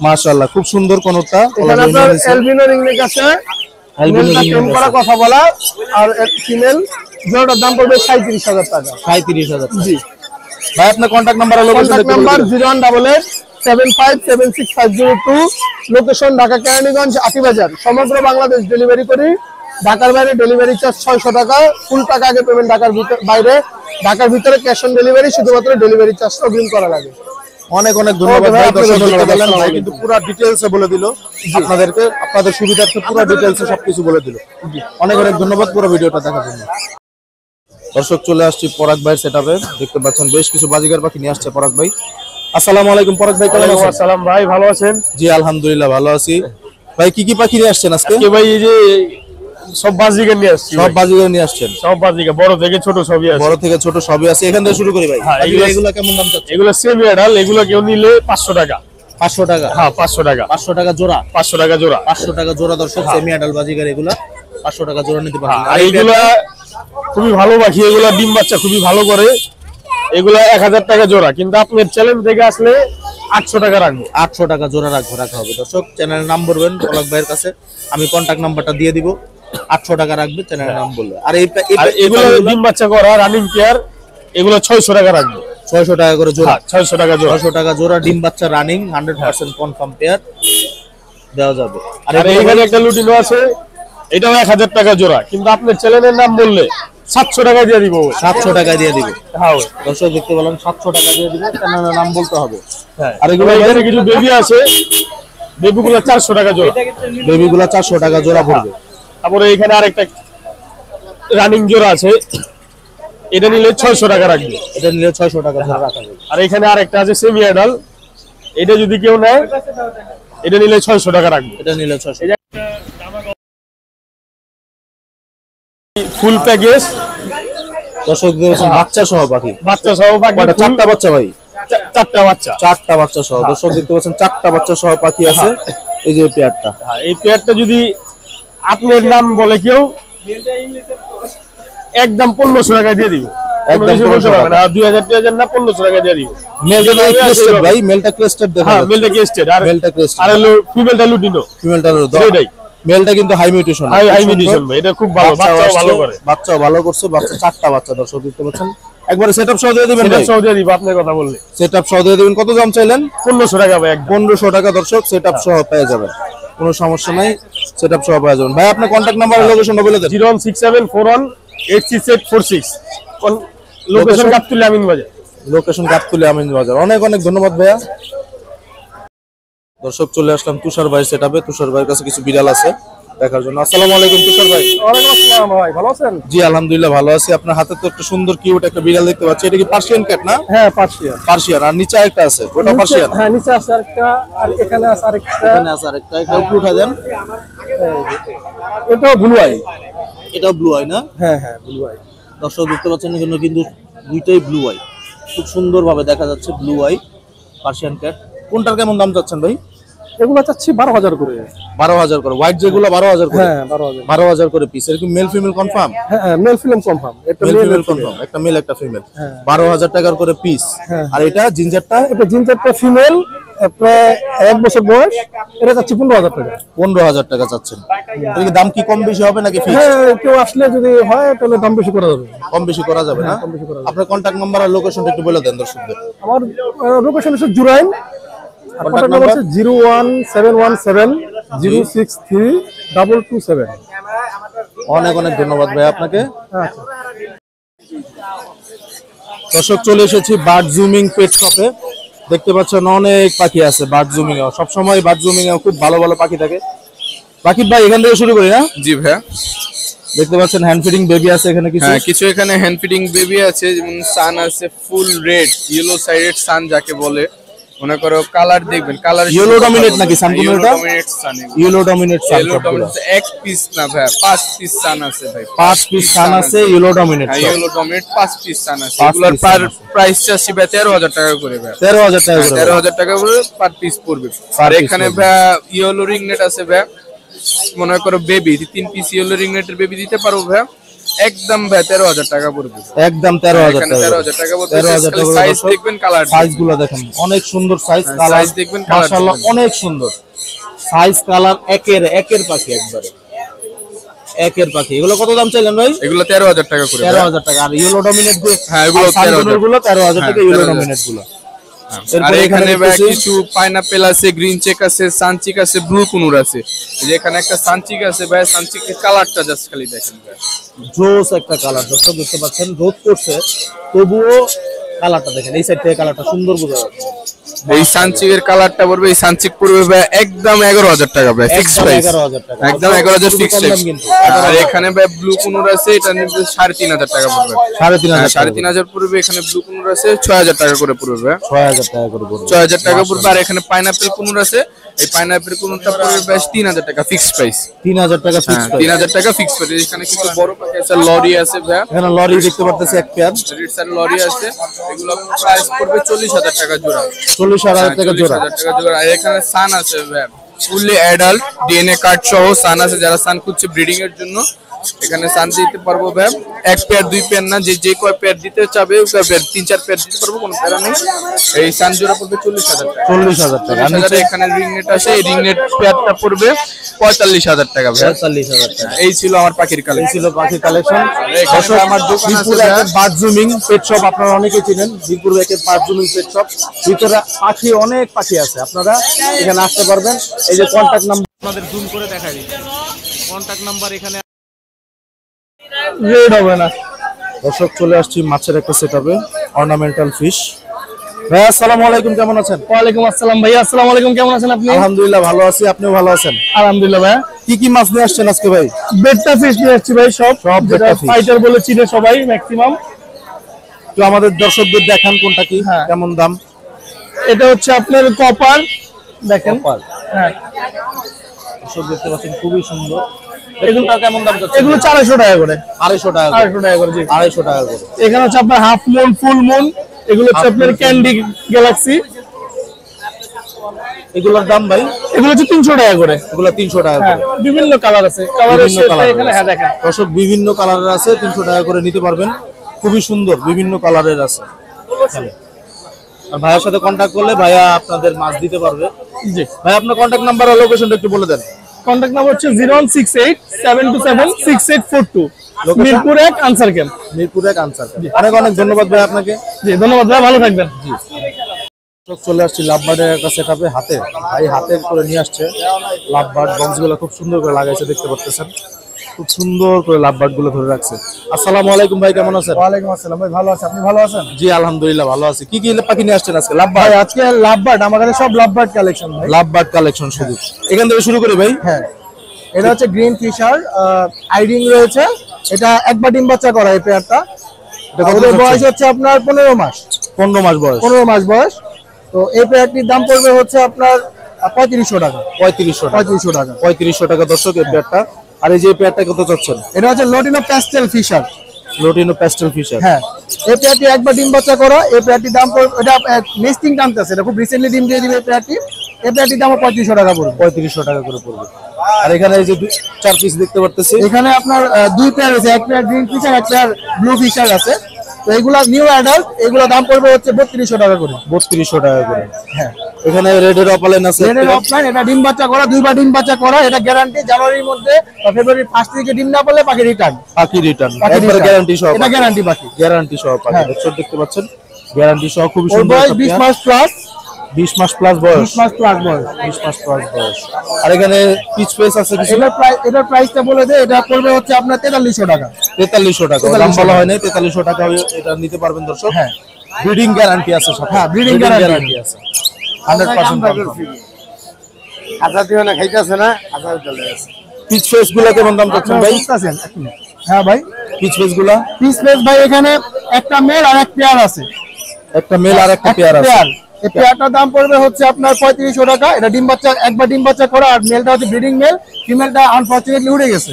মাশাআল্লাহ খুব সুন্দর কোনটা। এখানে আপনার অ্যালবিনো রিংনেক আছে, অ্যালবিনো টেম করা কথা বলা, আর ফিমেল জোড়াটার দাম পড়বে 37,000 টাকা। 37,000। জি ভাই আপনার কন্টাক্ট নাম্বার হলো? Contact number 01887576502। Location Dhaka Keraniganj Atibazar. সমগ্র বাংলাদেশ ডেলিভারি করি। ঢাকার বাইরে ডেলিভারি চার্জ 600 টাকা, ফুল টাকা আগে পেমেন্ট। ঢাকার বাইরে, ঢাকার ভিতরে ক্যাশ অন ডেলিভারি, শুধুমাত্র ডেলিভারি চার্জটা অগ্রিম করা লাগে। অনেক অনেক ধন্যবাদ ভাই। ভাই কিন্তু পুরো ডিটেইলসে বলে দিল আপনাদেরকে, আপনাদের সুবিধার্থে পুরো ডিটেইলসে সবকিছু বলে দিল। অনেক অনেক ধন্যবাদ পুরো ভিডিওটা দেখার জন্য। দর্শক চলে আসছি পরাগ ভাইয়ের সেটআপে। দেখতে পাচ্ছেন বেশ কিছু বাজিগার পাখি নিয়ে আসছে পরাগ ভাই। আসসালামু আলাইকুম পরাগ ভাই, কেমন আছেন? আসসালাম ভাই, ভালো আছেন? জি আলহামদুলিল্লাহ ভালো আছি। ভাই কি কি পাখি নিয়ে আসছেন আজকে? ভাই এই যে সব বাজিগার নিয়ে আসছি। সব বাজিগার নিয়ে আসছেন? সব বাজিগার, বড় থেকে ছোট সবই আছে। বড় থেকে ছোট সবই আছে। এখান থেকে শুরু করি ভাই। এগুলো কেমন দাম চাচ্ছেন? এগুলো সেমি অ্যাডাল, এগুলো কেউ নিলে 500 টাকা। 500 টাকা? হ্যাঁ 500 টাকা। 500 টাকা জোড়া? 500 টাকা জোড়া। 500 টাকা জোড়া দর্শক, সেমি অ্যাডাল বাজিগার এগুলা 500 টাকা জোড়া নিতে পারেন। আর এগুলা খুবই ভালো পাখি, এগুলা ডিম বাচ্চা খুবই ভালো করে। এগুলা 1000 টাকা জোড়া, কিন্তু আপনার চ্যানেল থেকে আসলে 800 টাকা রাখবো। 800 টাকা জোড়া রাখা হবে দর্শক। চ্যানেলের নাম বলবেন পরাগ ভাইয়ের কাছে, আমি কন্টাক্ট নাম্বারটা দিয়ে দিব। 800 টাকা রাখবে চ্যানেলের নাম বললে। আর এগুলো ডিম বাচ্চা করা রানিং পেয়ার, এগুলো 600 টাকা রাখবো। 600 টাকা করে জোড়া? 600 টাকা জোড়া। 600 টাকা জোড়া ডিম বাচ্চা রানিং 100% কনফার্ম পেয়ার দেওয়া যাবে। আর এখানে একটা লুটিনো আছে, এটাও 1000 টাকা জোড়া, কিন্তু আপনার চ্যানেলের নাম বললে 700 টাকা দিয়ে দিব। 700 টাকা দিয়ে দিবে। হ্যাঁ দর্শক দেখতে পেলেন 700 টাকা দিয়ে দিবে, চ্যানেলের নাম বলতে হবে। আর এগুলো এখানে কিছু বেবি আছে, বেবিগুলো 400 টাকা জোড়া। বেবিগুলো 400 টাকা জোড়া পড়বে। তারপরে এখানে আরেকটা রানিং জোড়া আছে, এটা নিলে 600 টাকা রাখবে। এটা নিলে 600 টাকা জোড়া রাখা যাবে। আর এখানে আরেকটা আছে সেমি অ্যাডাল, এটা যদি কেউ নেয় এটা নিলে 600 টাকা রাখবে। এটা নিলে 600। ফুল প্যাকেজ দর্শক দেখেন বাচ্চা সহ পাখি, বাচ্চা সহ পাখি। চারটা বাচ্চা ভাই, চারটা বাচ্চা, চারটা বাচ্চা সহ। দর্শক দেখতে পাচ্ছেন চারটা বাচ্চা সহ পাখি আছে। এই যে পেয়ারটা, এই পেয়ারটা যদি আপনার নাম বলে কেউ একদম 1500 টাকা দিয়ে দিব। একদম 1500 টাকা না, 2000 না, 1500 টাকা দিয়ে দিব। মেলটা ক্রেস্টেড ভাই, মেলটা ক্রেস্টেড দেখা হ্যাঁ, যাচ্ছে। মেলটা ক্রেস্টেড আর মেলটা ক্রেস্টেড আর হলো ফিমেলটা লুটিনো। ফিমেলটা দুইটাই। মেলটা কিন্তু হাই মিউটেশন, হাই মিউটেশন ভাই, এটা খুব ভালো, বাচ্চাও ভালো করে। বাচ্চাও ভালো করছে, বাচ্চা চারটা বাচ্চা। দর্শক দেখতে পাচ্ছেন একবারে সেটআপ সহ দিয়ে দিবেন ভাই। সেটআপ সহ দিয়ে দিব, আপনার কথা বললে সেটআপ সহ দিয়ে দিবেন। কত দাম চাইলেন? 1500 টাকা ভাই, একদম 1500 টাকা। দর্শক সেটআপ সহ পেয়ে যাবেন, কোনো সমস্যা নাই, সেটআপ সহ পেয়ে যাবেন। ভাই আপনার কন্টাক্ট নাম্বার আর লোকেশনটা বলে দেন। 01674186846, লোকেশন গাবতলী আমিন বাজার। লোকেশন গাবতলী আমিন বাজার। অনেক অনেক ধন্যবাদ ভাইয়া। দর্শক চলে আসলাম তুষার ভাই সেটআপে। তুষার ভাইয়ের কাছে কিছু বিড়াল আছে দেখার জন্য। আসসালামু আলাইকুম তুষার ভাই। ওয়ালাইকুম আসসালাম ভাই, ভালো আছেন? জি আলহামদুলিল্লাহ ভালো আছি। আপনার হাতে তো একটা সুন্দর কিউট একটা বিড়াল দেখতে পাচ্ছি। এটা কি পার্সিয়ান ক্যাট না? হ্যাঁ, পার্সিয়ান। পার্সিয়ান। আর নিচে একটা আছে, ওটা পার্সিয়ান। হ্যাঁ, নিচে আছে আরেকটা, আর এখানে আছে আরেকটা। এখানে আছে আরেকটা, এটা একটু উঠা দেন। এটাও ব্লু আই। এটাও ব্লু আই না? হ্যাঁ হ্যাঁ, ব্লু আই। দর্শক দেখতে পাচ্ছেন এখানে কিন্তু দুইটাই ব্লু আই, খুব সুন্দরভাবে দেখা যাচ্ছে ব্লু আই পার্সিয়ান ক্যাট। কোনটার কেমন দাম চাচ্ছেন ভাই? এগুলো চাচ্ছি 12,000 করে। 12,000 করে। হোয়াইট যেগুলো 12,000 করে? হ্যাঁ, 12,000। 12,000 করে পিস। এরকম মেল ফিমেল কনফার্ম? হ্যাঁ, মেল ফিমেল কনফার্ম। এটা মেল মেল ফিমেল কনফার্ম, একটা মেল একটা ফিমেল। হ্যাঁ। 12,000 টাকার করে পিস। হ্যাঁ। আর এটা জিঞ্জারটা? এটা জিঞ্জারটা ফিমেল, প্রায় 1 বছর বয়স। এটা চাচ্ছি 15,000 টাকা। 15,000 টাকা চাচ্ছেন। এর কি দাম কি কম বেশি হবে নাকি ফিক্স? হ্যাঁ, কেউ আসলে যদি হয় তাহলে দাম বেশি করা যাবে। কম বেশি করা যাবে না? কম বেশি করা যাবে। আপনার কন্টাক্ট নাম্বার আর লোকেশনটা একটু বলে দেন দর্শকদের। আমার লোকেশন হচ্ছে জুরাইন। কন্টাক্ট নাম্বার হচ্ছে 0171170632227। অনেক অনেক ধন্যবাদ ভাই আপনাকে। আচ্ছা। দর্শক চলে এসেছি বার্ড জুমিং পেট শপে। দেখতে পাচ্ছেন অনেক পাখি আছে বার্ড জুমিং এ। সবসময় বার্ড জুমিং এ খুব ভালো ভালো পাখি থাকে। বাকি ভাই এখান থেকে শুরু করি না? জি ভাইয়া। দেখতে পাচ্ছেন হ্যান্ড ফিডিং বেবি আছে এখানে কিছু। হ্যাঁ, কিছু এখানে হ্যান্ড ফিডিং বেবি আছে, যেমন সান আছে ফুল রেড, ইয়েলো সাইডেড সান যাকে বলে। মনে করো কালার দেখবেন, কালার ইয়েলো ডমিনেট নাকি সান কোনটা? ইয়েলো ডমিনেট সান। ইয়েলো ডমিনেট সান। ইয়েলো ডমিনেট এক পিস না ভাই, 5 পিস সান আছে ভাই। 5 পিস সান আছে ইয়েলো ডমিনেট। হ্যাঁ, ইয়েলো ডমিনেট 5 পিস সান আছে। 5 এগুলোর piece পার sun আছে। প্রাইস চাচ্ছি ভাই 13,000 টাকা করে ভাই। 13,000 টাকা করে। 13,000 টাকা করে পার পিস পড়বে। আর piece এখানে পড়বে। ভাই ইয়েলো রিংনেট আছে ভাই। মনে করো বেবি 3 পিস ইয়েলো রিংনেটের বেবি দিতে পারবো ভাই। একদম ভাই 13,000 টাকা পড়বে। একদম 13,000 এখানে টাকা। 13,000 টাকা পড়বে। 13,000 টাকা। সাইজ দেখবেন, কালার সাইজগুলো দেখেন অনেক সুন্দর সাইজ, কালার সাইজ দেখবেন, কালার মাশাআল্লাহ অনেক সুন্দর সাইজ, কালার একের পাখি, একবারে একের পাখি। এগুলো কত দাম চাইলেন ভাই? এগুলো 13,000 টাকা করে। 13,000 টাকা। আর ইয়েলো ডমিনেট গুলো? হ্যাঁ, এগুলো 13,000 গুলো 13,000 টাকা ইয়েলো 13,000 ডমিনেট গুলো। আর এখানে ভাই কিছু পাইনাপেল আছে, গ্রিন চেক আছে, সানচিক আছে, ব্লু কুনুর আছে। এই যে এখানে একটা সানচিক আছে ভাই, সানচিকের কালারটা জাস্ট খালি দেখেন ভাই, জোস একটা কালার। দর্শক দেখতে পাচ্ছেন রোদ করছে তবুও কালারটা দেখেন, এই সাইড থেকে কালারটা সুন্দর বোঝা যাচ্ছে। এই সানচিকের কালারটা পড়বে, এই সানচিক পড়বে ভাই একদম 11,000 টাকা ভাই, ফিক্স প্রাইস। 11,000 টাকা। একদম 11,000 ফিক্স কম দাম প্রাইস। কিন্তু। আর এখানে ভাই ব্লু কুনুর আছে, এটা নিতে 3,500 টাকা পড়বে। 3,500 3,500 পড়বে। এখানে ব্লু কুনুর আছে 6,000 টাকা করে পড়বে ভাই। 6,000 টাকা করে পড়বে। 6,000 টাকা পড়বে। আর এখানে পাইনাপেল কুনুর আছে, এই পাইনাপেল কুনুরটা পড়বে বেশ 3,000 টাকা ফিক্স প্রাইস। 3,000 টাকা ফিক্স প্রাইস। 3,000 টাকা ফিক্স প্রাইস। এখানে কিছু বড় পাখি আছে, লরি আছে ভাই। এখানে লরি দেখতে পাচ্ছেন এক পেয়ার, রিটসার লরি আছে, এগুলো প্রাইস পড়বে 40,000 টাকা জোড়া। 40,000 টাকা জোড়া। 40,000 টাকা জোড়া। আর এখানে সান আছে ভাই, ফুললি অ্যাডাল্ট, ডিএনএ কার্ড সহ সান আছে। যারা সান খুঁজছে ব্রিডিং এর জন্য এখানে সান দিতে পারবো ভাই। এক পেয়ার, 2 পেয়ার না, যে কয় পেয়ার দিতে চাবে ওই পেয়ার 3-4 পেয়ার দিতে পারবো, কোনো প্যারা নেই। এই সান জোড়া পড়বে 40,000 টাকা। 40,000 টাকা। 40,000। এখানে রিংনেট আছে, এই রিংনেট পেয়ারটা পড়বে 45,000 টাকা ভাই। 45,000 টাকা। এই ছিল আমার পাখির কালেকশন। ছিল পাখি কালেকশন। এখানে আমার দোকান আছে মিরপুরে একটা বার্ড জুমিং পেট শপ, আপনারা অনেকেই চিনেন। মিরপুরে একটা বার্ড জুমিং পেট শপ, ভিতরে পাখি অনেক পাখি আছে, আপনারা এখানে আসতে পারবেন। এই যে কন্টাক্ট নাম্বার আপনাদের জুম করে দেখাই দিচ্ছি। কন্টাক্ট নাম্বার এখানে রেড হবে না। দর্শক চলে আসছি মাছের একটা সেটআপে, অর্নামেন্টাল ফিশ। ভাই আসসালামু আলাইকুম, কেমন আছেন? ওয়ালাইকুম আসসালাম ভাইয়া, আসসালামু আলাইকুম, কেমন আছেন আপনি? আলহামদুলিল্লাহ ভালো আছি, আপনিও ভালো আছেন? আলহামদুলিল্লাহ ভাইয়া। কি কি মাছ নিয়ে আসছেন আজকে ভাই? বেটটা ফিশ নিয়ে আসছি ভাই, সব বেটটা fish। ফাইটার বলে চিনে সবাই ম্যাক্সিমাম। তো আমাদের দর্শকদের দেখান কোনটা কি, হ্যাঁ। কেমন দাম? এটা হচ্ছে আপনার কপার, দেখেন। কপার। হ্যাঁ, দর্শক দেখতে পাচ্ছেন খুবই সুন্দর। এগুলো কেমন দাম যাচ্ছে? এগুলো 450 টাকা করে। 250 টাকা করে। 450 টাকা করে, জি। 250 টাকা করে। এখানে হচ্ছে আপনার হাফ মুন, ফুল মুন, এগুলো হচ্ছে আপনার ক্যান্ডি গ্যালাক্সি, এগুলোর দাম ভাই? এগুলো হচ্ছে 300 টাকা করে। এগুলো 300 টাকা হ্যাঁ, করে। বিভিন্ন কালার আছে, কালারের বিভিন্ন কালার এখানে। হ্যাঁ দেখেন, দর্শক বিভিন্ন কালারের আছে, 300 টাকা করে নিতে পারবেন। খুবই সুন্দর, বিভিন্ন কালারের আছে। আর ভাইয়ের সাথে কন্ট্যাক্ট করলে ভাইয়া আপনাদের মাছ দিতে পারবে। জি। ভাই আপনার কন্ট্যাক্ট নাম্বার আর লোকেশনটা একটু বলে দেন। কন্ট্যাক্ট নাম্বার হচ্ছে 0168-727-6842, Mirpur 1 answer camp. Mirpur 1 answer. অনেক অনেক ধন্যবাদ ভাই আপনাকে। জি, ধন্যবাদ ভাই, ভালো থাকবেন। জি। চলে আসছি লাভবার্ডের একটা সেটআপে, হাতে ভাই হাতে করে নিয়ে আসছে লাভবার্ড। বক্সগুলো খুব সুন্দর করে লাগাইছে, দেখতে পাচ্ছেন খুব সুন্দর করে লাভবার্ড গুলো ধরে রাখছে। আসসালামু আলাইকুম ভাই, কেমন আছেন? ওয়ালাইকুম আসসালাম ভাই, ভালো আছি, আপনি ভালো আছেন? জি আলহামদুলিল্লাহ ভালো আছি। কি কি পাখি নিয়ে আসছেন আজকে? লাভবার্ড? ভাই আজকে লাভবার্ড, আমার কাছে সব লাভবার্ড কালেকশন ভাই। লাভবার্ড কালেকশন শুধু, এখান থেকে শুরু করি ভাই। হ্যাঁ, এটা হচ্ছে গ্রিন ফিশার, আইরিং রয়েছে। এটা একবার ডিম বাচ্চা করা এই পেয়ারটা। ওদের বয়স হচ্ছে আপনার 15 মাস। 15 মাস বয়স। 15 মাস বয়স। তো এই পেয়ারটির দাম পড়বে হচ্ছে আপনার 3500 টাকা। 3500 টাকা। 3500 টাকা দর্শক এই পেয়ারটা। আর এই যে পেয়ারটা কত চাচ্ছেন? এটা হচ্ছে lutino pastel Fischer. Lutino pastel Fischer. হ্যাঁ, এই পেয়ারটি একবার ডিম বাচ্চা করা। এই পেয়ারটির দাম পড়বে, এটা নেস্টিং টানতেছে, এটা খুব রিসেন্টলি ডিম দিয়ে দিবে এই পেয়ারটি। এই পেয়ারটির দাম 3500 টাকা পড়বে। 3500 টাকা করে পড়বে। আর এখানে এই যে 4 পিস দেখতে পারতেছি, এখানে আপনার 2 পেয়ার আছে, এক পেয়ার গ্রিন ফিশার, এক পেয়ার ব্লু ফিশার আছে। তো এগুলা নিউ অ্যাডাল্ট, এগুলো দাম পড়বে হচ্ছে 3200 টাকা করে। 3200 টাকা করে। হ্যাঁ, এখানে রেডের অপালাইন আছে। রেডের অফলাইন, এটা ডিম বাচ্চা করা, 2বার ডিম বাচ্চা করা। এটা গ্যারান্টি জানুয়ারির মধ্যে বা ফেব্রুয়ারির 1 তারিখে ডিম না পড়লে পাখি রিটার্ন। পাখি রিটার্ন পাখি একবার return। গ্যারান্টি সহ। এটা গ্যারান্টি পাখি। গ্যারান্টি সহ পাখি। হ্যাঁ। দর্শক দেখতে পাচ্ছেন গ্যারান্টি সহ, খুবই ওর সুন্দর। বয়স 20 মাস প্লাস। 20 মাস প্লাস বয়স। 20 মাস প্লাস বয়স। 20 মাস প্লাস বয়স। আর এখানে পিচ পেস আছে কিছু। এটার প্রাইসটা বলে দেয়, এটা পড়বে হচ্ছে আপনার 4300 টাকা। 4300 টাকা। দাম বলা হয় নাই, 4300 টাকা এটা নিতে পারবেন দর্শক। হ্যাঁ, ব্রিডিং গ্যারান্টি আছে সাথে। হ্যাঁ, breeding guarantee আছে 100% কনফার্ম। আচ্ছা দিও না, খাইতেছে না, আচ্ছা চলে আসে। পিচ ফেস গুলা কেমন দাম চাচ্ছেন ভাই? হ্যাঁ ভাই, পিচ ফেস গুলা? পিস পেস ভাই এখানে একটা মেল আর এক পেয়ার আছে। একটা মেল আর একটা পেয়ার আছে। এই পেয়ারটার দাম পড়বে হচ্ছে আপনার 3500 টাকা। এটা ডিম বাচ্চা, একবার ডিম বাচ্চা করা। আর মেলটা হচ্ছে ব্রিডিং মেল, ফিমেলটা আনফরচুনেটলি উড়ে গেছে।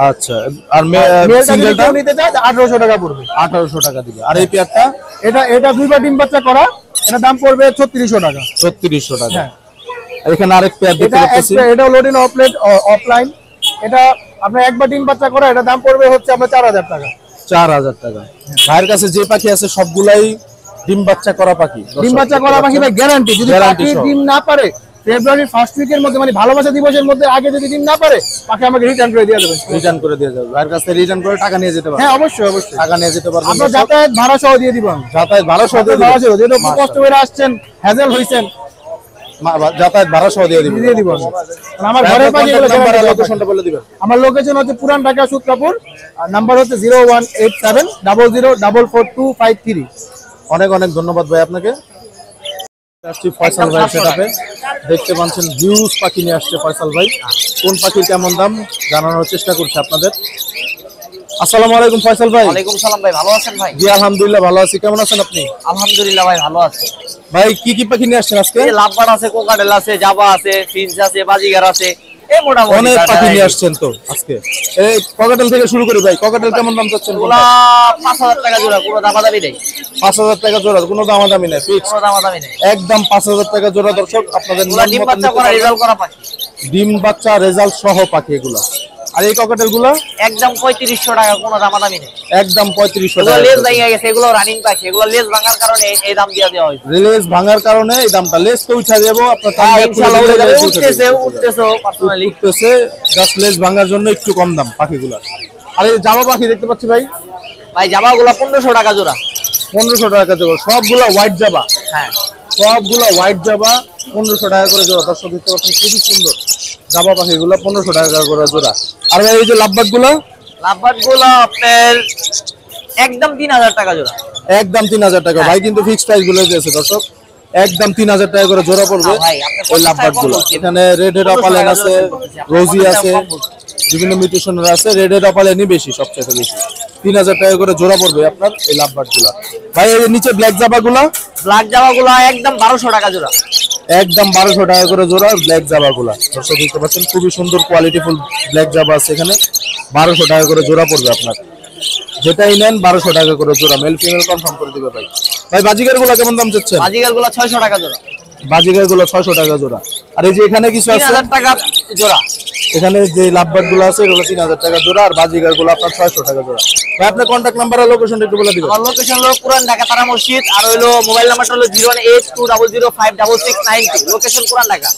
আচ্ছা, আর মেলটা যদি সিঙ্গেলটা কেউ নিতে চায় 1800 টাকা পড়বে। 1800 টাকা দিবে। আর এই পেয়ারটা? এটা 2বার ডিম বাচ্চা করা। এটা দাম পড়বে 3600 টাকা। 3600 টাকা। হ্যাঁ। আর এখানে আরেক পেয়ার দেখতে পাচ্ছি। এটা লোডিন অফলাইন। এটা আপনার একবার ডিম বাচ্চা করা। এটা দাম পড়বে হচ্ছে আপনার 4000 টাকা। 4000 টাকা। ভাইয়ের কাছে যে পাখি আছে সবগুলাই ডিম বাচ্চা করা পাখি। ডিম বাচ্চা করা পাখি ভাই গ্যারান্টি। যদি পাখি ডিম না পারে ফেব্রুয়ারির 1st উইকের মধ্যে, মানে ভালোবাসা দিবসের মধ্যে আগে যদি ডিম না পারে, পাখি আমাকে রিটার্ন করে দিয়ে দেবেন। রিটার্ন করে দিয়ে যাবে। ভাইয়ের কাছে রিটার্ন করে টাকা নিয়ে যেতে পারবে। হ্যাঁ অবশ্যই অবশ্যই, টাকা নিয়ে যেতে পারবেন। আপনার যাতায়াত ভাড়া সহ দিয়ে দিব আমি। যাতায়াত ভাড়া সহ দিয়ে ভাড়া দিবেন? সহ, যেহেতু খুব কষ্ট করে আসছেন, হ্যাজেল হইছেন, যাতায়াত ভাড়া সহ দিয়ে দিবেন। দিয়ে দিব আমি। কারণ আমার ঘরের পাখি এগুলো নাম্বার আর guarantee লোকেশনটা বলে দিবেন। আমার লোকেশন হচ্ছে পুরান ঢাকা সুত্রাপুর, আর নাম্বার হচ্ছে 018700044253। অনেক অনেক ধন্যবাদ ভাই আপনাকে। আসছি ফয়সাল ভাই সেটাপে, দেখতে পাচ্ছেন হিউজ পাখি নিয়ে আসছে ফয়সাল ভাই। কোন পাখির কেমন দাম জানানোর চেষ্টা করছি আপনাদের। আসসালামু আলাইকুম ফয়সাল ভাই। ওয়ালাইকুম সালাম ভাই, ভালো আছেন ভাই? জি আলহামদুলিল্লাহ ভালো আছি, কেমন আছেন আপনি? আলহামদুলিল্লাহ ভাই, ভালো আছে। ভাই কি কি পাখি নিয়ে আসছেন আজকে? এই লাভবার্ড আছে, কোকাটেল আছে, জাবা আছে, ফিঞ্চ আছে, বাজিগার আছে, এই মোটামুটি অনেক পাখি নিয়ে আসছেন তো আজকে। এই ককাটেল থেকে শুরু করি ভাই। ককাটেল কেমন দাম চাচ্ছেন? ওগুলা 5000 টাকা জোড়া, কোনো দামাদামি নেই। 5000 টাকা জোড়া, কোনো দামাদামি নেই, ফিক্স কোনো দামাদামি নেই। একদম 5000 টাকা জোড়া। দর্শক আপনাদের ওগুলা ডিম বাচ্চা করা, রেজাল্ট করা পাখি। ডিম বাচ্চা রেজাল্ট সহ পাখি এগুলা। আর এই ককাটেল গুলা একদম 3500 টাকা, কোনো দামাদামি নেই। একদম 3500 এগুলো টাকা। লেজ ভেঙে গেছে, এগুলো রানিং পাখি, এগুলো লেজ ভাঙার কারণে এই দাম দিয়ে দেওয়া হয়েছে। রিলিজ ভাঙার কারণে এই দামটা। লেজ তো উঠা দেবো আপনার, হ্যাঁ ইনশাআল্লাহ উঠে যাবে, উঠতেছে পার্সোনালি উঠতেছে, জাস্ট লেজ ভাঙার জন্য একটু কম দাম পাখিগুলা। আর এই জামা পাখি দেখতে পাচ্ছি ভাই, ভাই। জামাগুলো 1500 টাকা জোড়া। 1500 টাকা জোড়া, সবগুলা হোয়াইট জাবা। হ্যাঁ সবগুলা হোয়াইট জাবা, 1500 টাকা করে জোড়া। দর্শক দেখতে পাচ্ছেন খুবই সুন্দর জাবা পাখিগুলো 1500 টাকা করে জোড়া। আর ভাই এই যে লাভবার্ড গুলো আপনার একদম 3000 টাকা জোড়া। একদম 3000 টাকা। ভাই কিন্তু ফিক্সড প্রাইস গুলো দিয়েছে দর্শক, একদম 3000 টাকা করে জোড়া পড়বে ওই লাভবার্ড গুলো। এখানে রেড হেড অপালেন আছে, রোজি আছে, বিভিন্ন মিউটেশনের আছে। রেড হেড অপালেনই বেশি, সবচেয়ে বেশি। 3000 টাকা করে জোড়া পড়বে আপনার এই লাভবার্ড গুলো। ভাই এই নিচে ব্ল্যাক জাবা গুলো একদম 1200 টাকা জোড়া। একদম 1200 টাকা করে জোড়া ব্ল্যাক জাবা গুলা। দর্শক দেখতে পাচ্ছেন খুবই সুন্দর কোয়ালিটিফুল ব্ল্যাক জাবা আছে এখানে। 1200 টাকা করে জোড়া পড়বে আপনার, যেটাই নেন 1200 টাকা করে জোড়া। মেল ফিমেল কনফার্ম করে দিবে ভাই। ভাই বাজিগার গুলা কেমন দাম চাচ্ছেন? বাজিগার গুলো 600 টাকা জোড়া। বাজিগার গুলো 600 টাকা জোড়া। আর এই যে এখানে কিছু আছে 3000 টাকা জোড়া। এখানে যে লাভবার্ড গুলো আছে এগুলো 3000 টাকা জোড়া, আর বাজিগার গুলো আপনার 600 টাকা জোড়া। ভাই আপনার কন্টাক্ট নাম্বার আর লোকেশনটা একটু বলে দিবেন। আমার লোকেশন হলো পুরান ঢাকা তারা মসজিদ, আর হলো মোবাইল নাম্বারটা হলো 01820056692। লোকেশন পুরান ঢাকা।